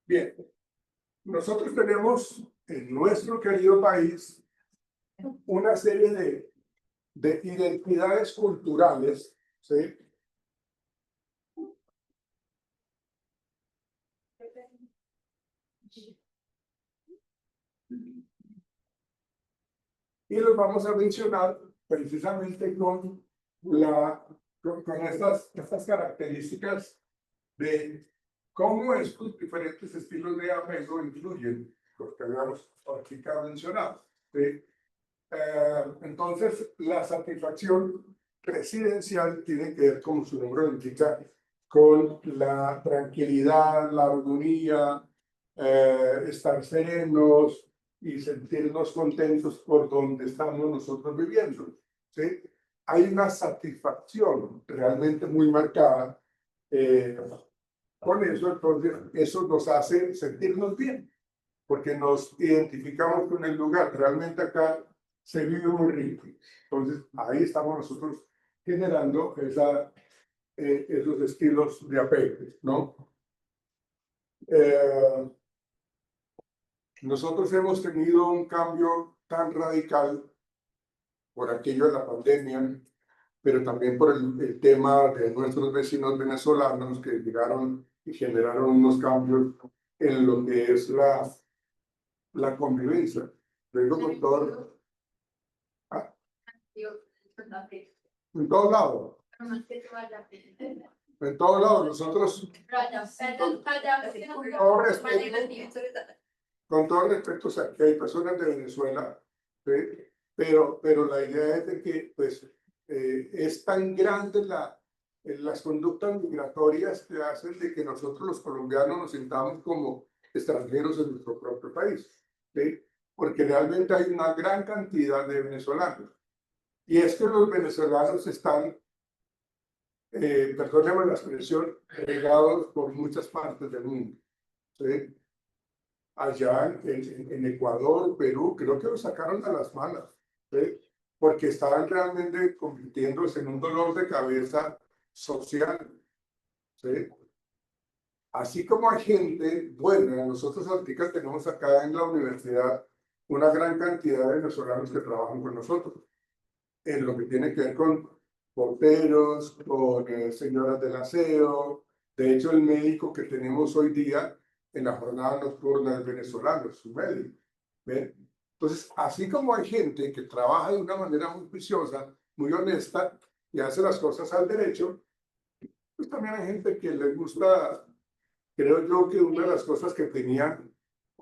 Bien, nosotros tenemos en nuestro querido país una serie de identidades culturales, ¿sí? Y los vamos a mencionar precisamente con estas características de cómo estos diferentes estilos de apego influyen, los que habíamos ahorita mencionado. ¿Sí? Entonces, la satisfacción residencial tiene que ver, como su nombre lo indica, con la tranquilidad, la armonía, estar serenos y sentirnos contentos por donde estamos nosotros viviendo. ¿Sí? Hay una satisfacción realmente muy marcada con eso, entonces eso nos hace sentirnos bien, porque nos identificamos con el lugar. Realmente acá se vive muy rico. Entonces ahí estamos nosotros generando esos estilos de apego, ¿no? Nosotros hemos tenido un cambio tan radical por aquello de la pandemia, pero también por el tema de nuestros vecinos venezolanos que llegaron y generaron unos cambios en lo que es la convivencia. Vengo con todo. ¿Ah? En todos lados. En todos lados. Nosotros, con todo respeto, o sea, que hay personas de Venezuela, ¿sí? Pero la idea es de que pues, es tan grande las conductas migratorias que hacen de que nosotros los colombianos nos sintamos como extranjeros en nuestro propio país, ¿sí? Porque realmente hay una gran cantidad de venezolanos. Y es que los venezolanos están, perdónenme la expresión, regados por muchas partes del mundo, ¿sí? allá en Ecuador, Perú, creo que lo sacaron a las malas, ¿sí? Porque estaban realmente convirtiéndose en un dolor de cabeza social, ¿sí? Así como hay gente buena, nosotros ahorita tenemos acá en la universidad una gran cantidad de venezolanos que trabajan con nosotros, en lo que tiene que ver con porteros, con señoras del aseo. De hecho, el médico que tenemos hoy día en la jornada nocturna es venezolano, es un médico. ¿Ven? Entonces, así como hay gente que trabaja de una manera muy juiciosa, muy honesta y hace las cosas al derecho, pues también hay gente que le gusta. Creo yo que una de las cosas que tenían,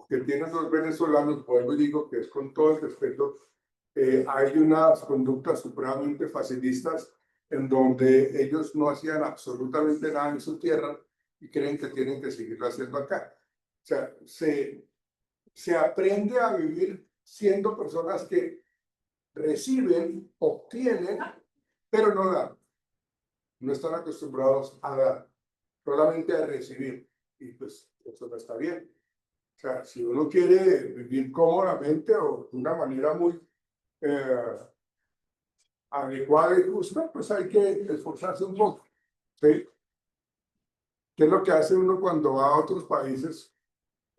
que tienen los venezolanos, vuelvo y digo que es con todo el respeto, hay unas conductas supremamente facilistas en donde ellos no hacían absolutamente nada en su tierra y creen que tienen que seguirlo haciendo acá. O sea, se aprende a vivir siendo personas que reciben, obtienen, pero no dan. No están acostumbrados a dar, solamente a recibir. Y pues eso no está bien. O sea, si uno quiere vivir cómodamente o de una manera muy adecuada y justa, pues hay que esforzarse un poco. ¿Sí? ¿Qué es lo que hace uno cuando va a otros países?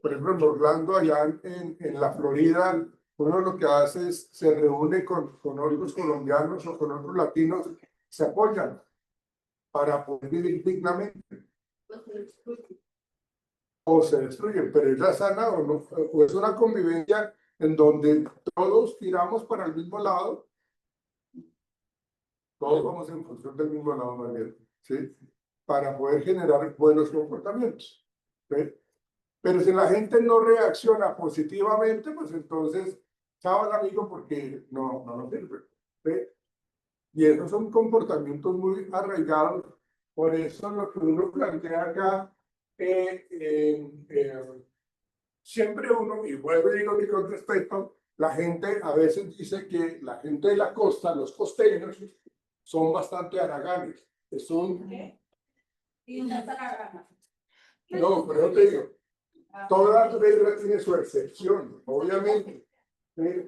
Por ejemplo, en Orlando, allá en la Florida, uno lo que hace es se reúne con otros colombianos o con otros latinos, se apoyan para poder vivir dignamente. O se destruyen, pero es la sana o no, o es una convivencia en donde todos tiramos para el mismo lado, todos vamos en función del mismo lado, más bien, ¿sí? Para poder generar buenos comportamientos, ¿sí? Pero si la gente no reacciona positivamente, pues entonces, chao al amigo porque no nos sirve, ¿sí? Y esos son comportamientos muy arraigados, por eso lo que uno plantea acá, siempre uno, y vuelvo y digo que con respeto, la gente a veces dice que la gente de la costa, los costeños, son bastante haraganes. Es un... No, pero te digo, toda regla tiene su excepción, obviamente. ¿Sí?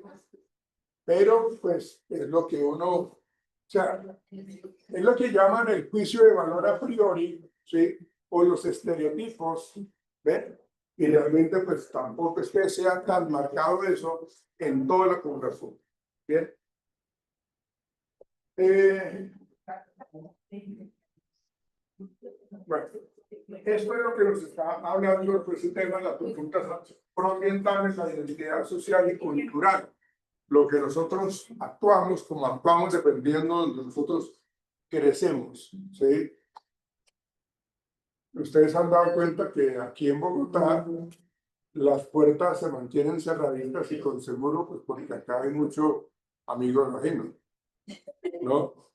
Pero, pues, es lo que uno, o sea, es lo que llaman el juicio de valor a priori, ¿sí? O los estereotipos, ¿ven? Y realmente, pues, tampoco es que sea tan marcado eso en toda la población. ¿Bien? Bueno, esto es lo que nos está hablando, pues, el tema de las conductas proambientales, la identidad social y cultural. Lo que nosotros actuamos, como actuamos dependiendo de nosotros crecemos, ¿sí? Ustedes han dado cuenta que aquí en Bogotá las puertas se mantienen cerraditas y con seguro, pues porque acá hay mucho amigo ajeno, ¿no?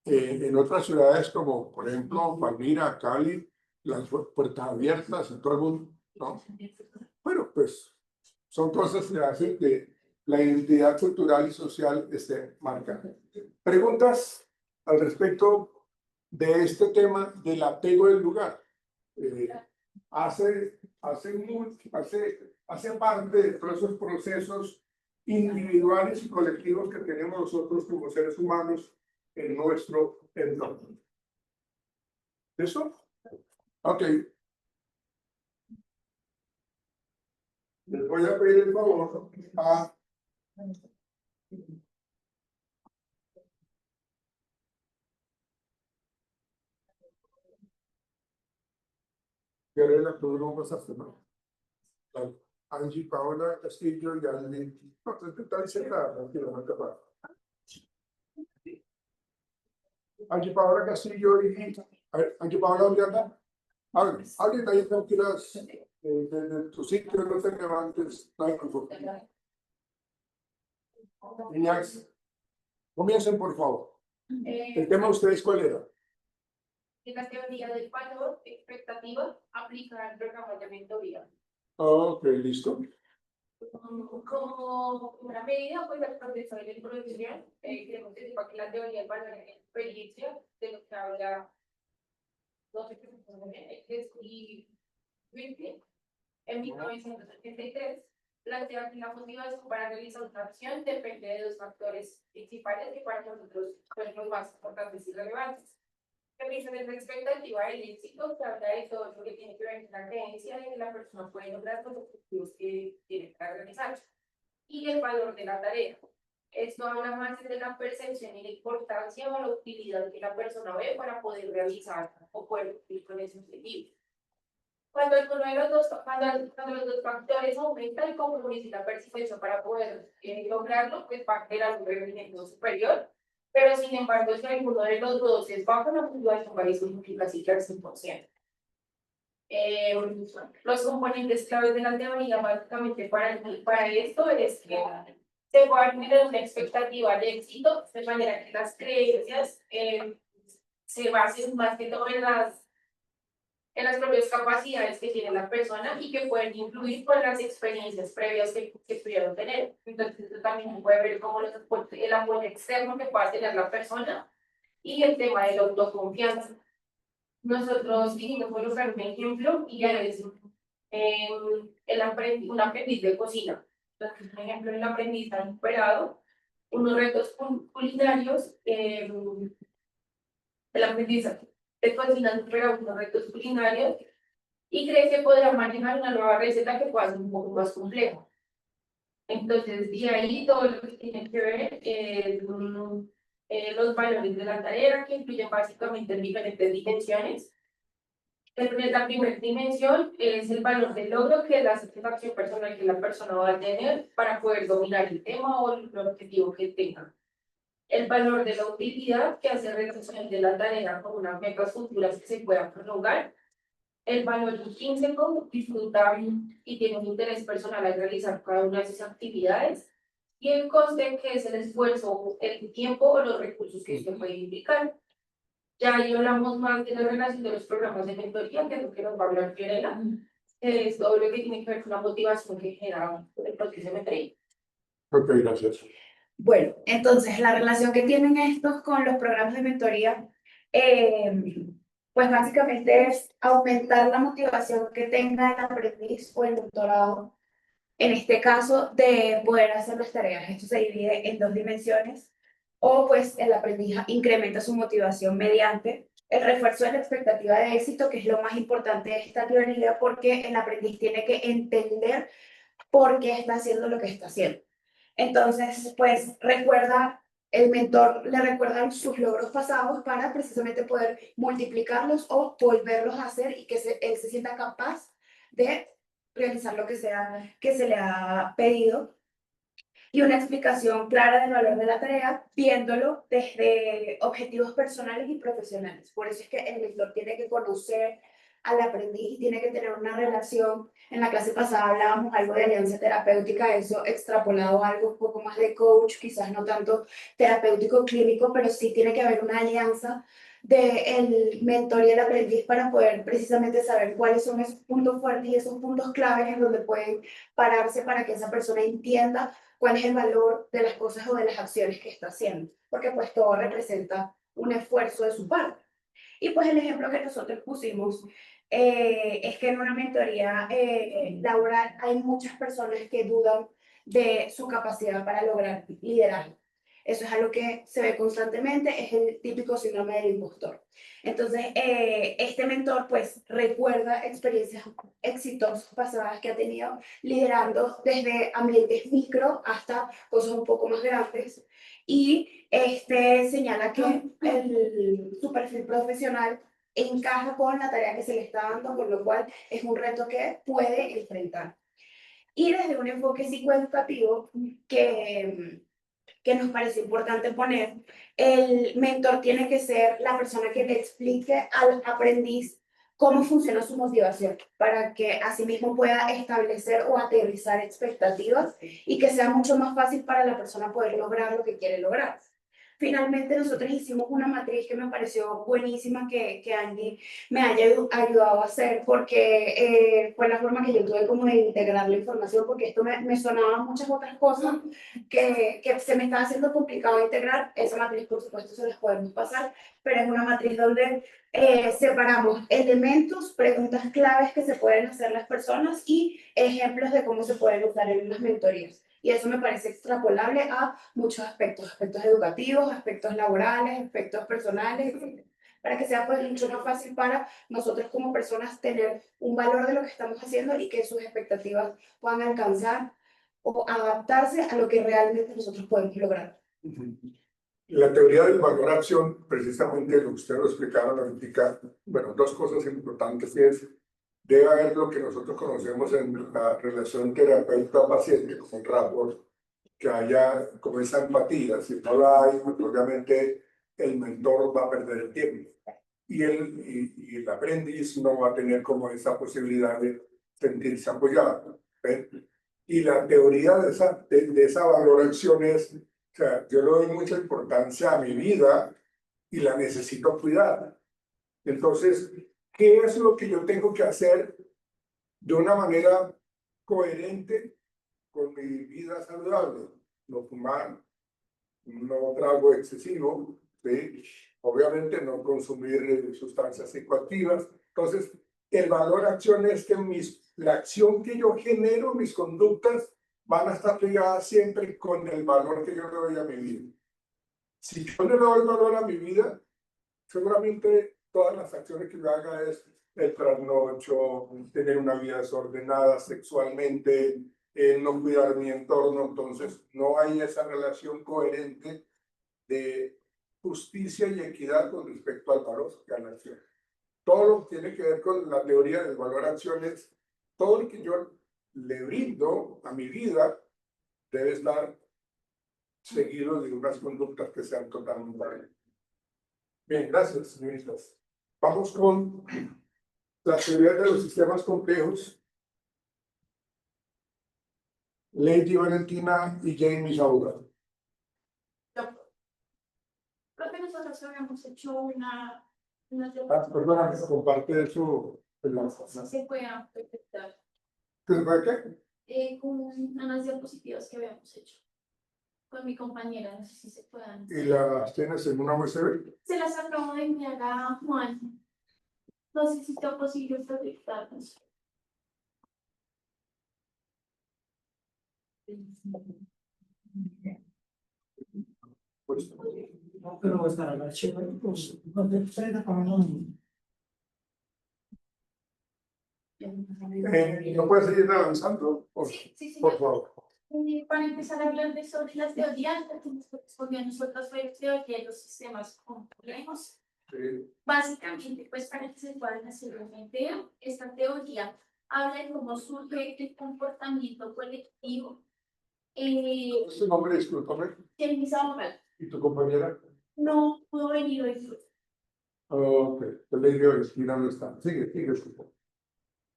En otras ciudades como, por ejemplo, Palmira, Cali, las puertas abiertas y todo el mundo, ¿no? Bueno, pues son cosas que hacen que la identidad cultural y social esté marcada. Preguntas al respecto de este tema del apego del lugar. Hace parte de todos esos procesos individuales y colectivos que tenemos nosotros como seres humanos en nuestro entorno. ¿Eso? Ok. Les voy a pedir el favor a Fiorella, tú no vas a hacer nada. Angie Paola Castillo y Angie. No, te está diciendo nada, tranquilo, no te pasa. Angie Paola Castillo y Angie Paola, ¿dónde anda? Ahorita ahí tranquilas, de tu sitio, no te levantes, no hay problema. Niñas, comiencen por favor. ¿El tema de ustedes cuál era? En la teoría del valor, expectativa, aplicar el programa de mentoría. Ok, listo. Como una medida, pues el proceso del profesional, queremos que sepa que la teoría del valor es experiencia de lo que habla, no sé qué se pone, es en 1983, plantea que la motivación para realizar una acción depende de dos factores principales que para nosotros son los más importantes y relevantes. Permiso de la expectativa del éxito, que habla de todo lo que tiene que ver con la creencia de que la persona puede lograr los objetivos que tiene para realizar. Y el valor de la tarea. Esto habla más de la percepción y la importancia o la utilidad que la persona ve para poder realizar o poder cumplir con ese objetivo. Cuando alguno de los dos, cuando los dos factores aumentan el compromiso y la persistencia para poder lograrlo, pues va a generar un rendimiento superior. Pero sin embargo, si alguno de los dos es bajo, la puntuación va a disminuir casi que al 100%. Los componentes claves de la teoría, básicamente para esto, es que se puede generar una expectativa de éxito, de manera que las creencias se basen más que todo en las propias capacidades que tiene la persona y que pueden influir con las experiencias previas que pudieron tener. Entonces, esto también puede ver como el apoyo externo que pueda tener la persona y el tema de la autoconfianza. Nosotros dijimos colocar un ejemplo y ya es un aprendiz de cocina. Entonces, por ejemplo, el aprendiz ha superado unos retos culinarios, el aprendiz de cocina ha superado unos retos culinarios y cree que podrá manejar una nueva receta que pueda ser un poco más compleja. Entonces, de ahí todo lo que tiene que ver los valores de la tarea, que incluyen básicamente diferentes dimensiones. La primera dimensión es el valor del logro, que es la satisfacción personal que la persona va a tener para poder dominar el tema o el objetivo que tenga. El valor de la utilidad, que hace relación de la tarea con unas metas futuras que se puedan prolongar. El valor intrínseco, disfrutar y tiene un interés personal al realizar cada una de esas actividades. Y el coste, que es el esfuerzo, el tiempo o los recursos que esto puede implicar. Ya ahí hablamos más de la relación de los programas de mentoría, que es lo que nos va a hablar Fiorella, que es todo lo que tiene que ver con la motivación que genera el proceso de mentoría. Ok, gracias. Bueno, entonces la relación que tienen estos con los programas de mentoría, pues básicamente es aumentar la motivación que tenga el aprendiz o el mentorado, en este caso de poder hacer las tareas. Esto se divide en dos dimensiones, o pues el aprendiz incrementa su motivación mediante el refuerzo de la expectativa de éxito, que es lo más importante de esta teoría, porque el aprendiz tiene que entender por qué está haciendo lo que está haciendo. Entonces, pues el mentor le recuerda sus logros pasados para precisamente poder multiplicarlos o volverlos a hacer y que él se sienta capaz de realizar lo que sea que se le ha pedido. Y una explicación clara del valor de la tarea, viéndolo desde objetivos personales y profesionales. Por eso es que el mentor tiene que conocer al aprendiz y tiene que tener una relación. En la clase pasada hablábamos algo de alianza terapéutica, eso extrapolado a algo un poco más de coach, quizás no tanto terapéutico clínico, pero sí tiene que haber una alianza del mentor y el aprendiz para poder precisamente saber cuáles son esos puntos fuertes y esos puntos claves en donde pueden pararse para que esa persona entienda cuál es el valor de las cosas o de las acciones que está haciendo, porque pues todo representa un esfuerzo de su parte. Y pues el ejemplo que nosotros pusimos es que en una mentoría laboral hay muchas personas que dudan de su capacidad para lograr liderar. Eso es algo que se ve constantemente, es el típico síndrome del impostor. Entonces, este mentor pues recuerda experiencias exitosas pasadas que ha tenido liderando desde ambientes micro hasta cosas un poco más grandes. Y señala que su perfil profesional encaja con la tarea que se le está dando, por lo cual es un reto que puede enfrentar. Y desde un enfoque psicoeducativo que nos parece importante poner, el mentor tiene que ser la persona que le explique al aprendiz cómo funciona su motivación, para que asimismo pueda establecer o aterrizar expectativas y que sea mucho más fácil para la persona poder lograr lo que quiere lograr. Finalmente nosotros hicimos una matriz que me pareció buenísima que Angie me haya ayudado a hacer porque fue la forma que yo tuve como de integrar la información porque esto me sonaba muchas otras cosas que se me estaba haciendo complicado integrar. Esa matriz por supuesto se las podemos pasar, pero es una matriz donde separamos elementos, preguntas claves que se pueden hacer las personas y ejemplos de cómo se pueden usar en las mentorías. Y eso me parece extrapolable a muchos aspectos, aspectos educativos, aspectos laborales, aspectos personales, etc. Para que sea pues mucho más fácil para nosotros como personas tener un valor de lo que estamos haciendo y que sus expectativas puedan alcanzar o adaptarse a lo que realmente nosotros podemos lograr. La teoría del valor-acción, precisamente lo que ustedes lo explicaron, implica, bueno, dos cosas importantes, es debe haber lo que nosotros conocemos en la relación terapeuta-paciente, como un rapport, que haya como esa empatía. Si no la hay, pues obviamente el mentor va a perder el tiempo. Y el aprendiz no va a tener como esa posibilidad de sentirse apoyado. ¿Ven? Y la teoría de esa valoración es, o sea, yo le doy mucha importancia a mi vida y la necesito cuidar. Entonces, ¿qué es lo que yo tengo que hacer de una manera coherente con mi vida saludable? No fumar, no trago excesivo, ¿sí? Obviamente no consumir sustancias psicoactivas. Entonces, el valor acción es que la acción que yo genero, mis conductas, van a estar ligadas siempre con el valor que yo le doy a mi vida. Si yo le doy valor a mi vida, seguramente todas las acciones que yo haga es el trasnocho, tener una vida desordenada sexualmente, no cuidar mi entorno. Entonces no hay esa relación coherente de justicia y equidad con respecto al valor y a la acción. Todo lo que tiene que ver con la teoría del valor-acción es todo lo que yo le brindo a mi vida debe estar seguido de unas conductas que sean totalmente válidas. Bien, gracias, señoritas. Vamos con las teorías de los sistemas complejos. Lady Valentina y Jamie Sauga. Creo que nosotros habíamos hecho una Perdóname, comparte eso. si se puedan detectar ¿Qué se puede qué? con unas diapositivas que habíamos hecho con mi compañera, no sé si se puedan. ¿Y las tienes en una USB? Se las acabo de enviar a Juan. No sé si está posible proyectarnos. Pues, Pero está el archivo, pues, donde ustedes ponen ¿No puedes seguir avanzando? Sí, Por favor. Para empezar a hablar sobre las teorías, lo que nos correspondió a nosotros fue teoría de los sistemas complejos. Sí. Básicamente, pues para que se puedan hacer una idea, esta teoría habla de cómo surge el comportamiento colectivo. ¿Cuál es tu nombre? Discúlpame. Jamie Sauga ¿Y tu compañera? no pudo venir hoy. Ok, el Lady Valentina no está. Sigue, disculpa.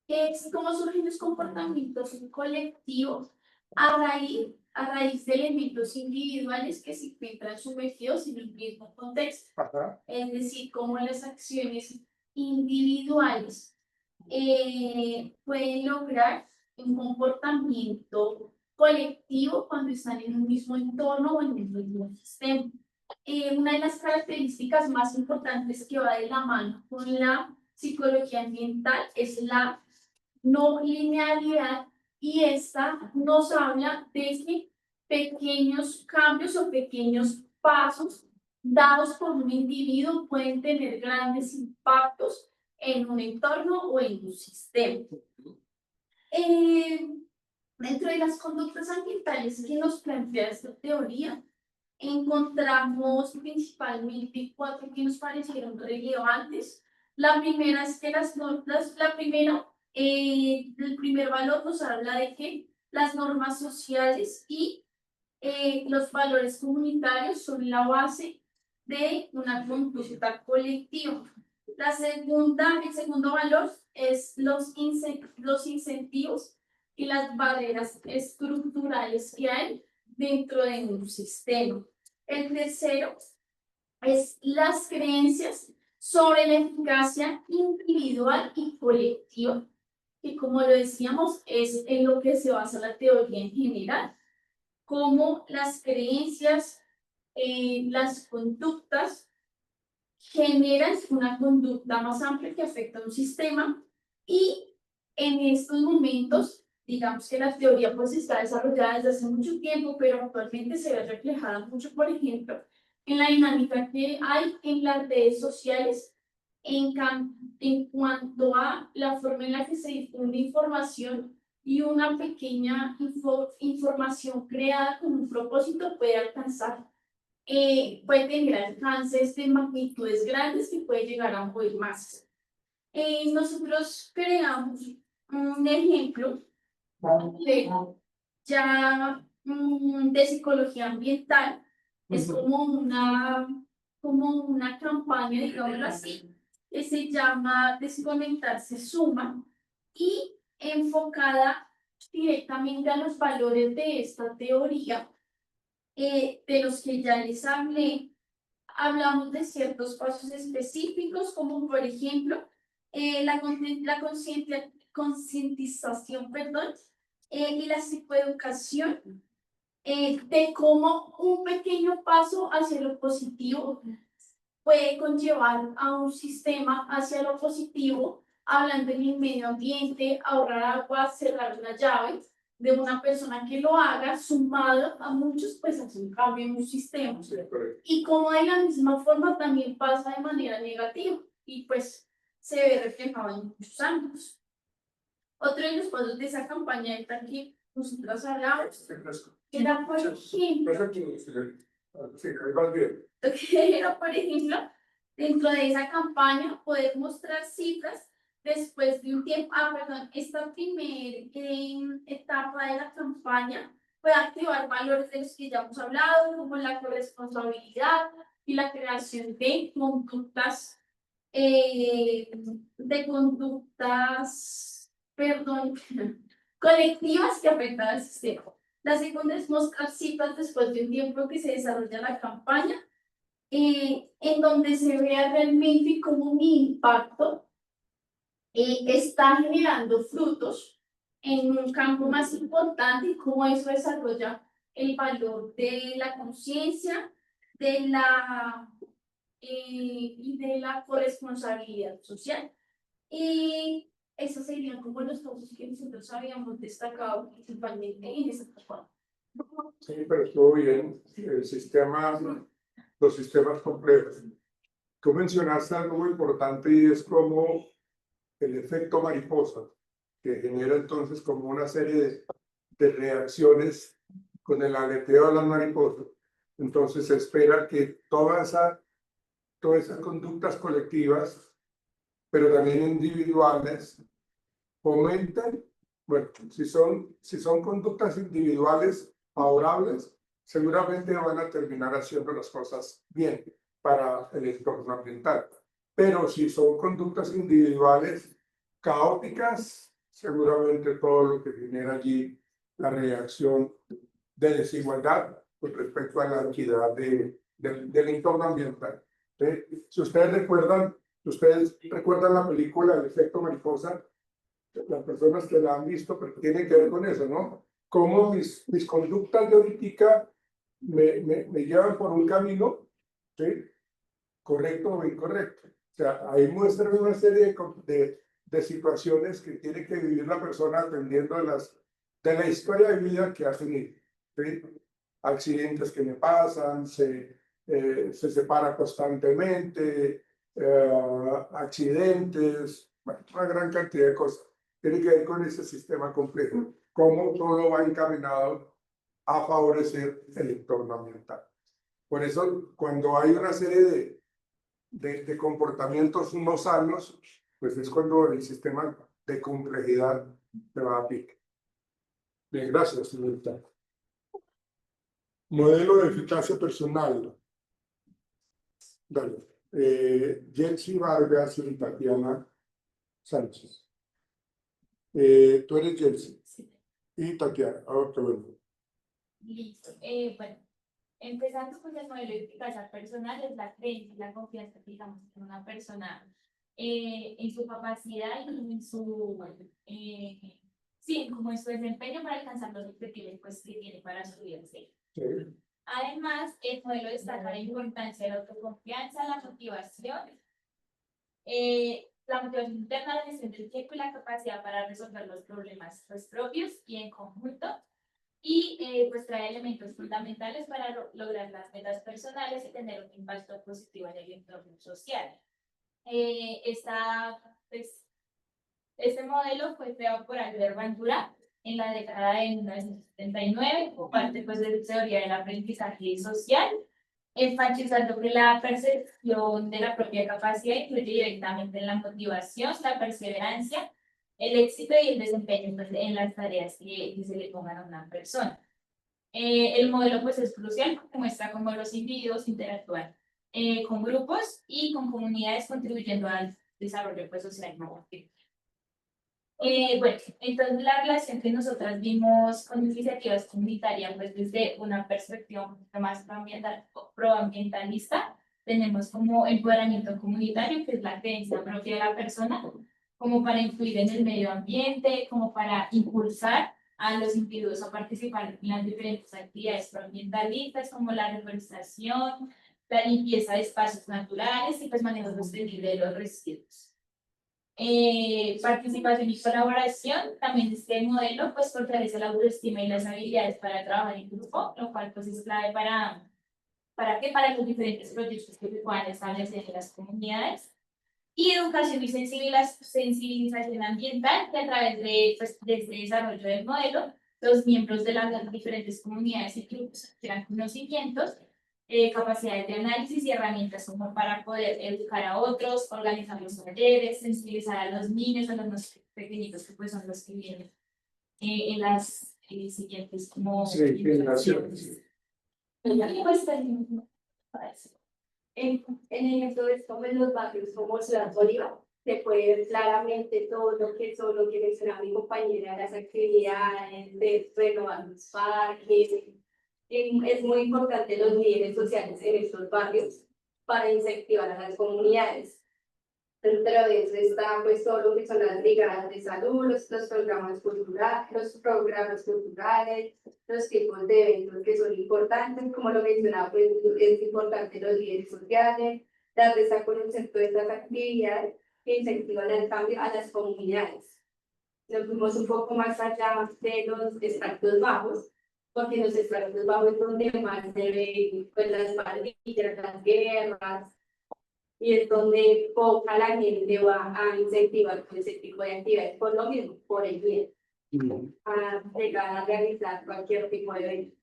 Es cómo surgen los comportamientos colectivos a raíz de elementos individuales que se encuentran sumergidos en el mismo contexto. Ajá. Es decir, cómo las acciones individuales pueden lograr un comportamiento colectivo cuando están en un mismo entorno o en un mismo sistema. Una de las características más importantes que va de la mano con la psicología ambiental es la no linealidad, y esta nos habla de que pequeños cambios o pequeños pasos dados por un individuo pueden tener grandes impactos en un entorno o en un sistema. Dentro de las conductas ambientales que nos plantea esta teoría, encontramos principalmente 4 que nos parecieron relevantes. La primera es que el primer valor nos habla de que las normas sociales y los valores comunitarios son la base de una conducta colectiva. El segundo valor es los incentivos y las barreras estructurales que hay dentro de un sistema. El tercero es las creencias sobre la eficacia individual y colectiva, que como lo decíamos, es en lo que se basa la teoría en general, como las creencias, las conductas generan una conducta más amplia que afecta a un sistema y en estos momentos, digamos que la teoría pues está desarrollada desde hace mucho tiempo, pero actualmente se ve reflejada mucho, por ejemplo, en la dinámica que hay en las redes sociales en cuanto a la forma en la que se difunde información y una pequeña información creada con un propósito puede alcanzar, puede tener alcances de magnitudes grandes que puede llegar a mover más. Nosotros creamos un ejemplo de ya de psicología ambiental, es como una campaña, digámoslo así, que se llama Desconectarse Suma y enfocada directamente a los valores de esta teoría, de los que ya les hablé. Hablamos de ciertos pasos específicos, como por ejemplo la concientización, perdón, y la psicoeducación, de cómo un pequeño paso hacia lo positivo puede conllevar a un sistema hacia lo positivo, hablando en el medio ambiente, ahorrar agua, cerrar una llave de una persona que lo haga, sumado a muchos, pues hace un cambio en un sistema. Y como de la misma forma también pasa de manera negativa y pues se ve reflejado en muchos ámbitos. Otro de los pasos de esa campaña de que nosotros hablamos era, por ejemplo, dentro de esa campaña poder mostrar cifras después de un tiempo, esta primera etapa de la campaña puede activar valores de los que ya hemos hablado, como la corresponsabilidad y la creación de conductas, perdón, colectivas que afectan al sistema. La segunda es mostrar cifras después de un tiempo que se desarrolla la campaña, en donde se vea realmente cómo mi impacto está generando frutos en un campo más importante y cómo eso desarrolla el valor de la conciencia, y de la corresponsabilidad social. Y esos serían como los casos que nosotros habíamos destacado principalmente en esa campaña. Sí, pero estuvo bien. Los sistemas complejos. Tú mencionaste algo muy importante y es como el efecto mariposa, que genera entonces como una serie de reacciones con el aleteo de las mariposas. Entonces se espera que todas esas conductas colectivas, pero también individuales, fomenten, bueno, si son conductas individuales favorables, seguramente van a terminar haciendo las cosas bien para el entorno ambiental. Pero si son conductas individuales caóticas, seguramente todo lo que genera allí la reacción de desigualdad con respecto a la equidad del entorno ambiental. ¿Sí? Si ustedes recuerdan la película El efecto mariposa, las personas que la han visto, pero tiene que ver con eso, ¿no? Cómo mis conductas de ahorita me llevan por un camino, ¿sí? Correcto o incorrecto. O sea, ahí muestran una serie de situaciones que tiene que vivir la persona atendiendo de la historia de vida que ha tenido, ¿sí? Accidentes que me pasan, se separa constantemente, accidentes, bueno, una gran cantidad de cosas. Tiene que ver con ese sistema complejo, cómo todo va encaminado a favorecer el entorno ambiental. Por eso, cuando hay una serie de comportamientos no sanos, pues es cuando el sistema de complejidad se va a pique. Bien, gracias, señorita. Modelo de eficacia personal. Dale. Jensi Vargas y Tatiana Sánchez. Tú eres Jensi. Sí. Y Tatiana. Ahora te vuelvo. Listo. Bueno, Empezando con el modelo de eficacia personal, es la creencia y la confianza que digamos en una persona, en su capacidad y en su, sí, como en su desempeño para alcanzar los objetivos pues, que tiene para su vida. ¿Sí? Sí. Además, el modelo destaca la importancia de la autoconfianza, la motivación interna, la gestión del tiempo y la capacidad para resolver los problemas pues, propios y en conjunto. Y pues trae elementos fundamentales para lograr las metas personales y tener un impacto positivo en el entorno social. Pues, este modelo fue creado por Albert Bandura en la década de 1979, como parte pues, de la teoría del aprendizaje social, enfatizando que la percepción de la propia capacidad influye directamente en la motivación, la perseverancia, el éxito y el desempeño pues, en las tareas que se le pongan a una persona. El modelo pues es crucial porque muestra cómo los individuos interactúan con grupos y con comunidades contribuyendo al desarrollo pues, social. Bueno, entonces la relación que nosotras vimos con iniciativas comunitarias pues desde una perspectiva un poquito más proambientalista, tenemos como empoderamiento comunitario, que es la creencia propia de la persona, como para influir en el medio ambiente, como para impulsar a los individuos a participar en las diferentes actividades proambientalistas, como la reforestación, la limpieza de espacios naturales y pues manejo sostenible de los residuos. Participación y colaboración, también este modelo pues fortalece la autoestima y las habilidades para trabajar en grupo, lo cual pues es clave para los diferentes proyectos que se puedan establecer en las comunidades. Y educación y sensibilización ambiental, que a través de este desarrollo del modelo, los miembros de las diferentes comunidades y grupos adquieran conocimientos, capacidades de análisis y herramientas como para poder educar a otros, organizar los talleres, sensibilizar a los niños, a los más pequeñitos que pues son los que vienen en las siguientes como generaciones. En ejemplos como en los barrios como Ciudad Bolívar, se puede ver claramente todo lo que son, lo que mencionaba mi compañera, las actividades de renovar los parques. Es muy importante los líderes sociales en estos barrios para incentivar a las comunidades. Dentro de eso está pues todo lo que son las brigadas de salud, los programas culturales, los tipos de eventos que son importantes, como lo mencionaba, pues es importante los líderes sociales, darles a conocer todas estas actividades que incentivan el cambio a las comunidades. Nos fuimos un poco más allá de los estratos bajos, porque en los estratos bajos es donde más se ven pues, las pandillas, las guerras, y es donde poca la gente va a incentivar ese tipo de actividades, por lo mismo, por el bien, a llegar a realizar cualquier tipo de evento.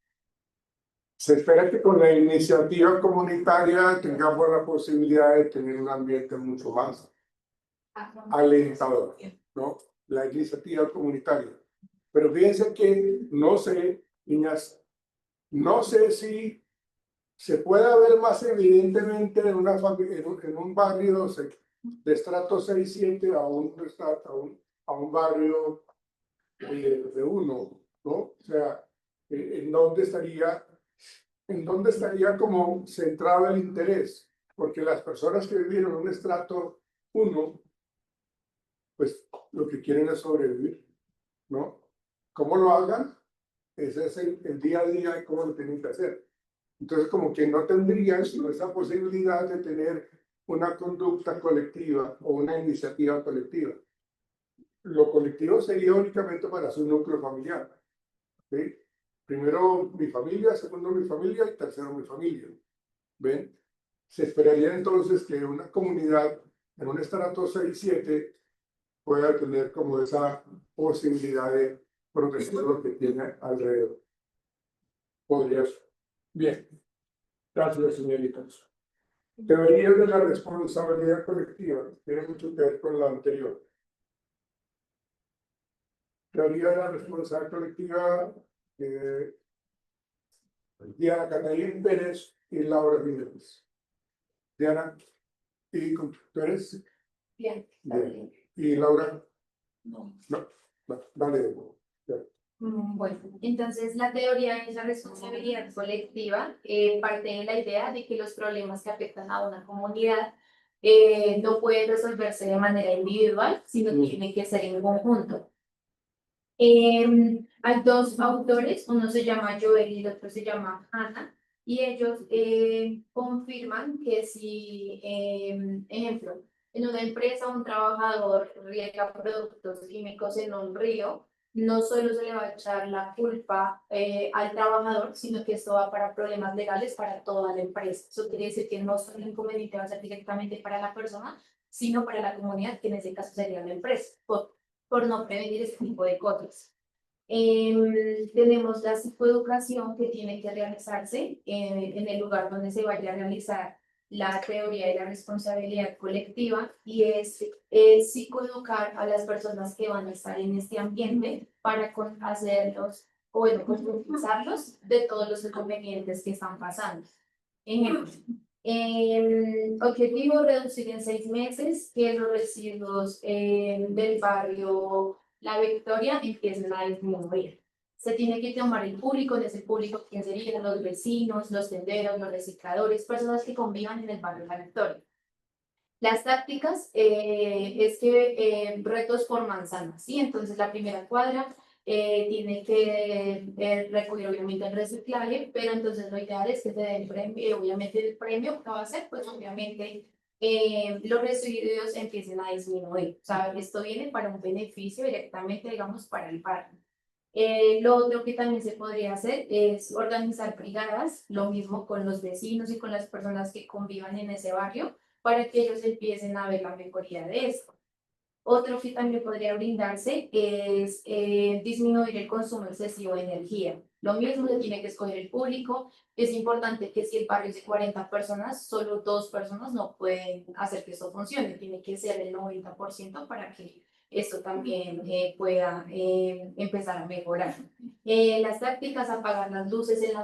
Se espera que con la iniciativa comunitaria tengamos la posibilidad de tener un ambiente mucho más alentador, ¿no? La iniciativa comunitaria. Pero fíjense que no sé, niñas, no sé si se puede ver más evidentemente en un barrio de estrato 6-7 a un barrio de 1, ¿no? O sea, ¿en dónde estaría como centrado el interés? Porque las personas que vivieron en un estrato 1, pues lo que quieren es sobrevivir, ¿no? ¿Cómo lo hagan? Ese es el día a día y cómo lo tienen que hacer. Entonces, como que no tendrían esa posibilidad de tener una conducta colectiva o una iniciativa colectiva. Lo colectivo sería únicamente para su núcleo familiar. ¿Sí? Primero mi familia, segundo mi familia y tercero mi familia. ¿Ven? Se esperaría entonces que una comunidad en un estrato 6-7 pueda tener como esa posibilidad de proteger lo que tiene alrededor. Podría ser. Bien. Gracias, señoritas. Teoría de la responsabilidad colectiva. Tiene mucho que ver con la anterior. Teoría de la responsabilidad colectiva. Diana Catalín Pérez y Laura Jiménez. Diana, ¿y tú eres? Bien. Bien. ¿Y Laura? No. No, dale. Bueno, entonces la teoría de la responsabilidad colectiva parte de la idea de que los problemas que afectan a una comunidad no pueden resolverse de manera individual, sino que tienen que ser en conjunto. Hay dos autores, uno se llama Joel y el otro se llama Hannah, y ellos confirman que si, ejemplo, en una empresa un trabajador riega productos químicos en un río, no solo se le va a echar la culpa al trabajador, sino que esto va para problemas legales para toda la empresa. Eso quiere decir que no solo el inconveniente va a ser directamente para la persona, sino para la comunidad, que en ese caso sería la empresa, por no prevenir este tipo de cosas. Tenemos la psicoeducación que tiene que realizarse en el lugar donde se vaya a realizar la teoría de la responsabilidad colectiva y es psicoeducar a las personas que van a estar en este ambiente para hacerlos, o bueno, concientizarlos de todos los inconvenientes que están pasando. Ejemplo, objetivo, reducir en 6 meses que los residuos del barrio La Victoria empiecen a disminuir. Se tiene que tomar el público, de ese público quién serían los vecinos, los tenderos, los recicladores, personas que convivan en el barrio La Victoria. Las tácticas es que retos por manzana, ¿sí? Entonces la primera cuadra tiene que recurrir obviamente al reciclaje, pero entonces lo ideal es que te den premio, obviamente el premio que va a ser, pues obviamente los residuos empiecen a disminuir. O sea, esto viene para un beneficio directamente, digamos, para el barrio. Lo otro que también se podría hacer es organizar brigadas, lo mismo con los vecinos y con las personas que convivan en ese barrio, para que ellos empiecen a ver la mejoría de esto. Otro que también podría brindarse es disminuir el consumo excesivo de energía. Lo mismo se tiene que escoger el público. Es importante que si el barrio es de 40 personas, solo 2 personas no pueden hacer que esto funcione. Tiene que ser el 90% para que esto también pueda empezar a mejorar. Las tácticas, apagar las luces en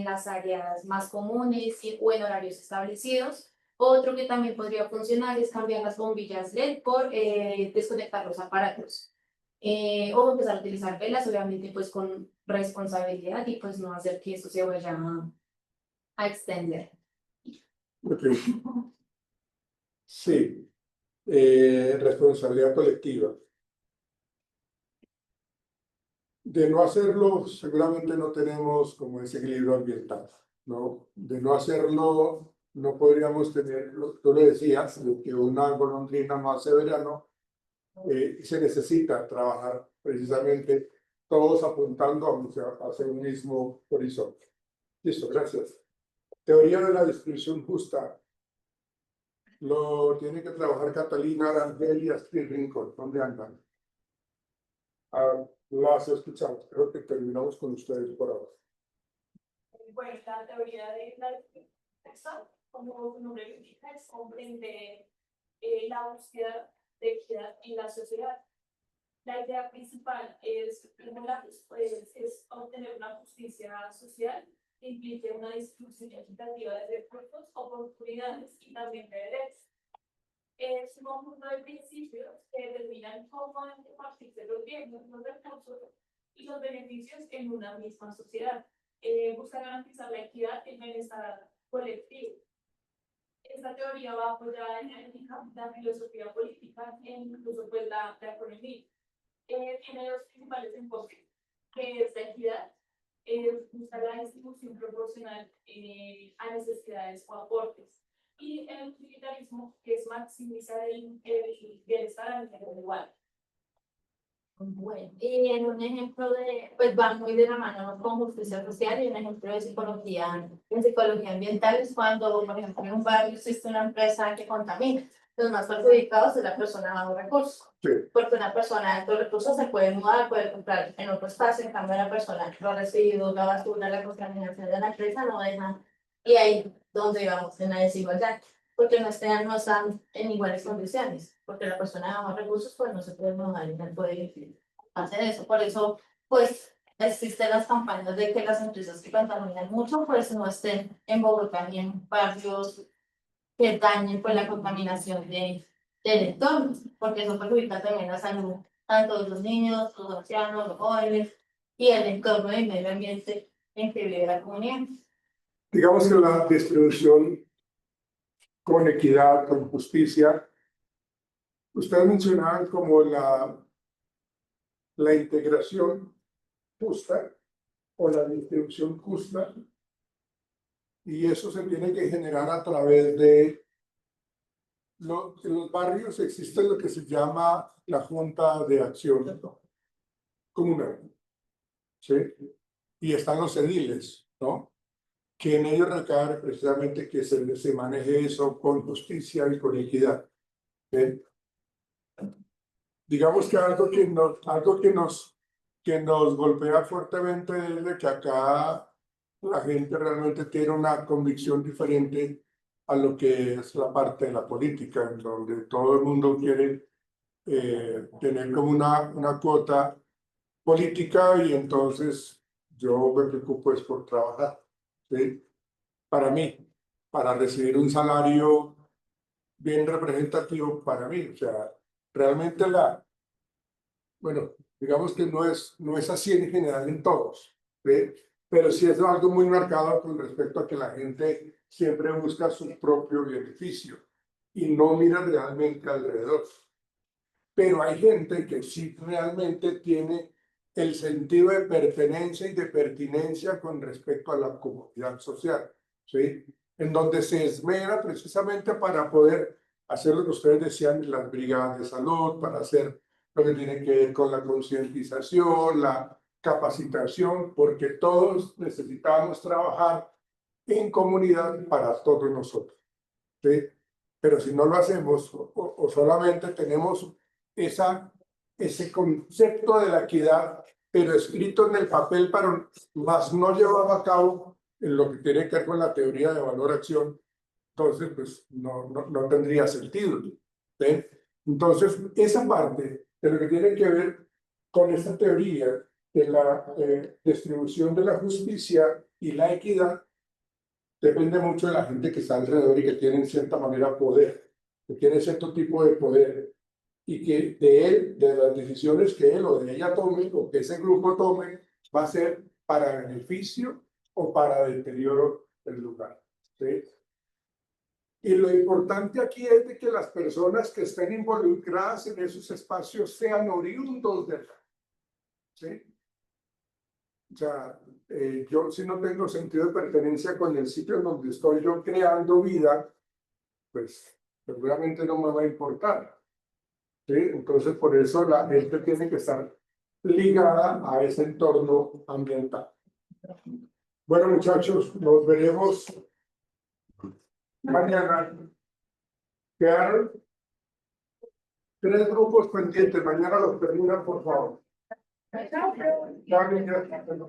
las áreas más comunes o en horarios establecidos. Otro que también podría funcionar es cambiar las bombillas LED por desconectar los aparatos. O empezar a utilizar velas, obviamente, pues con responsabilidad y pues no hacer que esto se vaya a extender. Ok. Sí, responsabilidad colectiva. De no hacerlo, seguramente no tenemos como ese equilibrio ambiental, ¿no? De no hacerlo, no podríamos tener, tú lo decías, de que una golondrina no hace verano, se necesita trabajar precisamente todos apuntando hacia un mismo horizonte. Listo, gracias. Teoría de la distribución justa. Lo tiene que trabajar Catalina Arangel y Astrid Rincón. ¿Dónde andan? Las escuchamos. Creo que terminamos con ustedes por ahora. Bueno, la teoría de la distribución, como su nombre lo indica, es comprender la búsqueda de equidad en la sociedad. La idea principal es obtener una justicia social que implique una distribución equitativa de recursos, oportunidades y también de derechos. Es un conjunto de principios que determinan cómo repartirse los bienes, los recursos y los beneficios en una misma sociedad. Busca garantizar la equidad y el bienestar colectivo. Esta teoría va apoyada en la ética, la filosofía política e incluso pues la economía. Tiene dos principales enfoques, que es la equidad, busca la distribución proporcional a necesidades o aportes, y el utilitarismo, que es maximizar el bienestar a nivel igual. Bueno, y en un ejemplo pues va muy de la mano con justicia social y un ejemplo de psicología, ambiental es cuando, por ejemplo, en un barrio existe una empresa que contamina. Los más perjudicados es la persona bajo recursos. Sí. Porque una persona de altos recursos se puede mudar, puede comprar en otro espacio, en cambio la persona los residuos, la basura, la contaminación de la empresa no deja. Y ahí donde vamos en la desigualdad, porque no están en iguales condiciones, porque la persona de bajos recursos pues no se puede mudar y no puede hacer eso. Por eso pues existen las campañas de que las empresas que contaminan mucho pues no estén en Bogotá ni en barrios que dañen pues la contaminación del entorno, porque eso perjudica también la salud, tanto de los niños, los ancianos, los jóvenes, y el entorno del medio ambiente en que vive la comunidad. Digamos que la distribución con equidad, con justicia, ustedes mencionaban como la integración justa o la distribución justa, y eso se tiene que generar a través de en los barrios existe lo que se llama la Junta de Acción Comunal, ¿sí? Y están los ediles, ¿no? Que en ellos recae precisamente que se maneje eso con justicia y con equidad. ¿Sí? Digamos que algo que nos golpea fuertemente es de que acá la gente realmente tiene una convicción diferente a lo que es la parte de la política, en donde todo el mundo quiere tener como una cuota política, y entonces yo me preocupo es por trabajar, ¿sí? Para mí, para recibir un salario bien representativo para mí. O sea, realmente bueno, digamos que no es así en general en todos, ¿sí? Pero sí es algo muy marcado con respecto a que la gente siempre busca su propio beneficio y no mira realmente alrededor. Pero hay gente que sí realmente tiene el sentido de pertenencia y de pertinencia con respecto a la comunidad social, ¿sí? En donde se esmera precisamente para poder hacer lo que ustedes decían, las brigadas de salud, para hacer lo que tiene que ver con la concientización, la capacitación, porque todos necesitamos trabajar en comunidad para todos nosotros, ¿sí? Pero si no lo hacemos o solamente tenemos ese concepto de la equidad, pero escrito en el papel, pero más no llevado a cabo en lo que tiene que ver con la teoría de valor-acción, entonces pues no tendría sentido, ¿sí? Entonces, esa parte de lo que tiene que ver con esta teoría de la distribución de la justicia y la equidad depende mucho de la gente que está alrededor y que tienen cierta manera poder, que tiene cierto tipo de poder, y que de él, de las decisiones que él o de ella tome o que ese grupo tome, va a ser para beneficio o para deterioro del lugar, ¿sí? Y lo importante aquí es de que las personas que estén involucradas en esos espacios sean oriundos de la, ¿sí? O sea, yo si no tengo sentido de pertenencia con el sitio en donde estoy yo creando vida, pues seguramente no me va a importar, ¿sí? Entonces, por eso la gente tiene que estar ligada a ese entorno ambiental. Bueno, muchachos, nos veremos mañana. Quedaron 3 grupos pendientes. Mañana los terminan, por favor. Chao, niñas. Cuando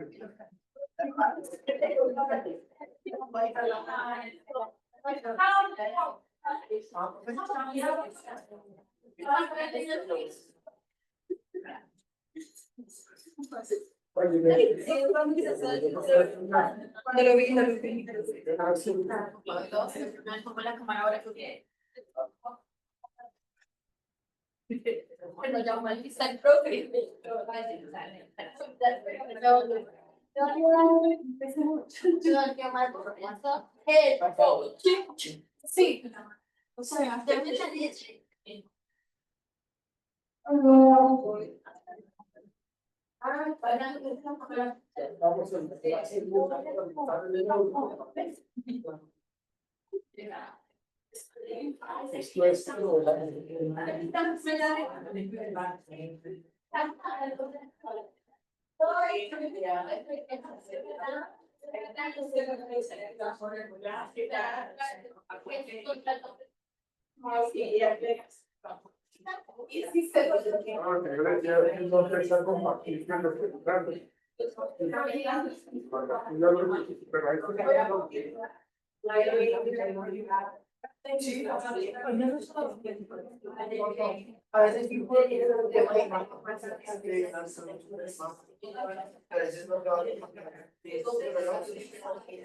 lo vi, no lo vi. Como la cámara ahora que bueno, ya maldice el progreso. Sí. O sea, ya me entendí. Esto es A veces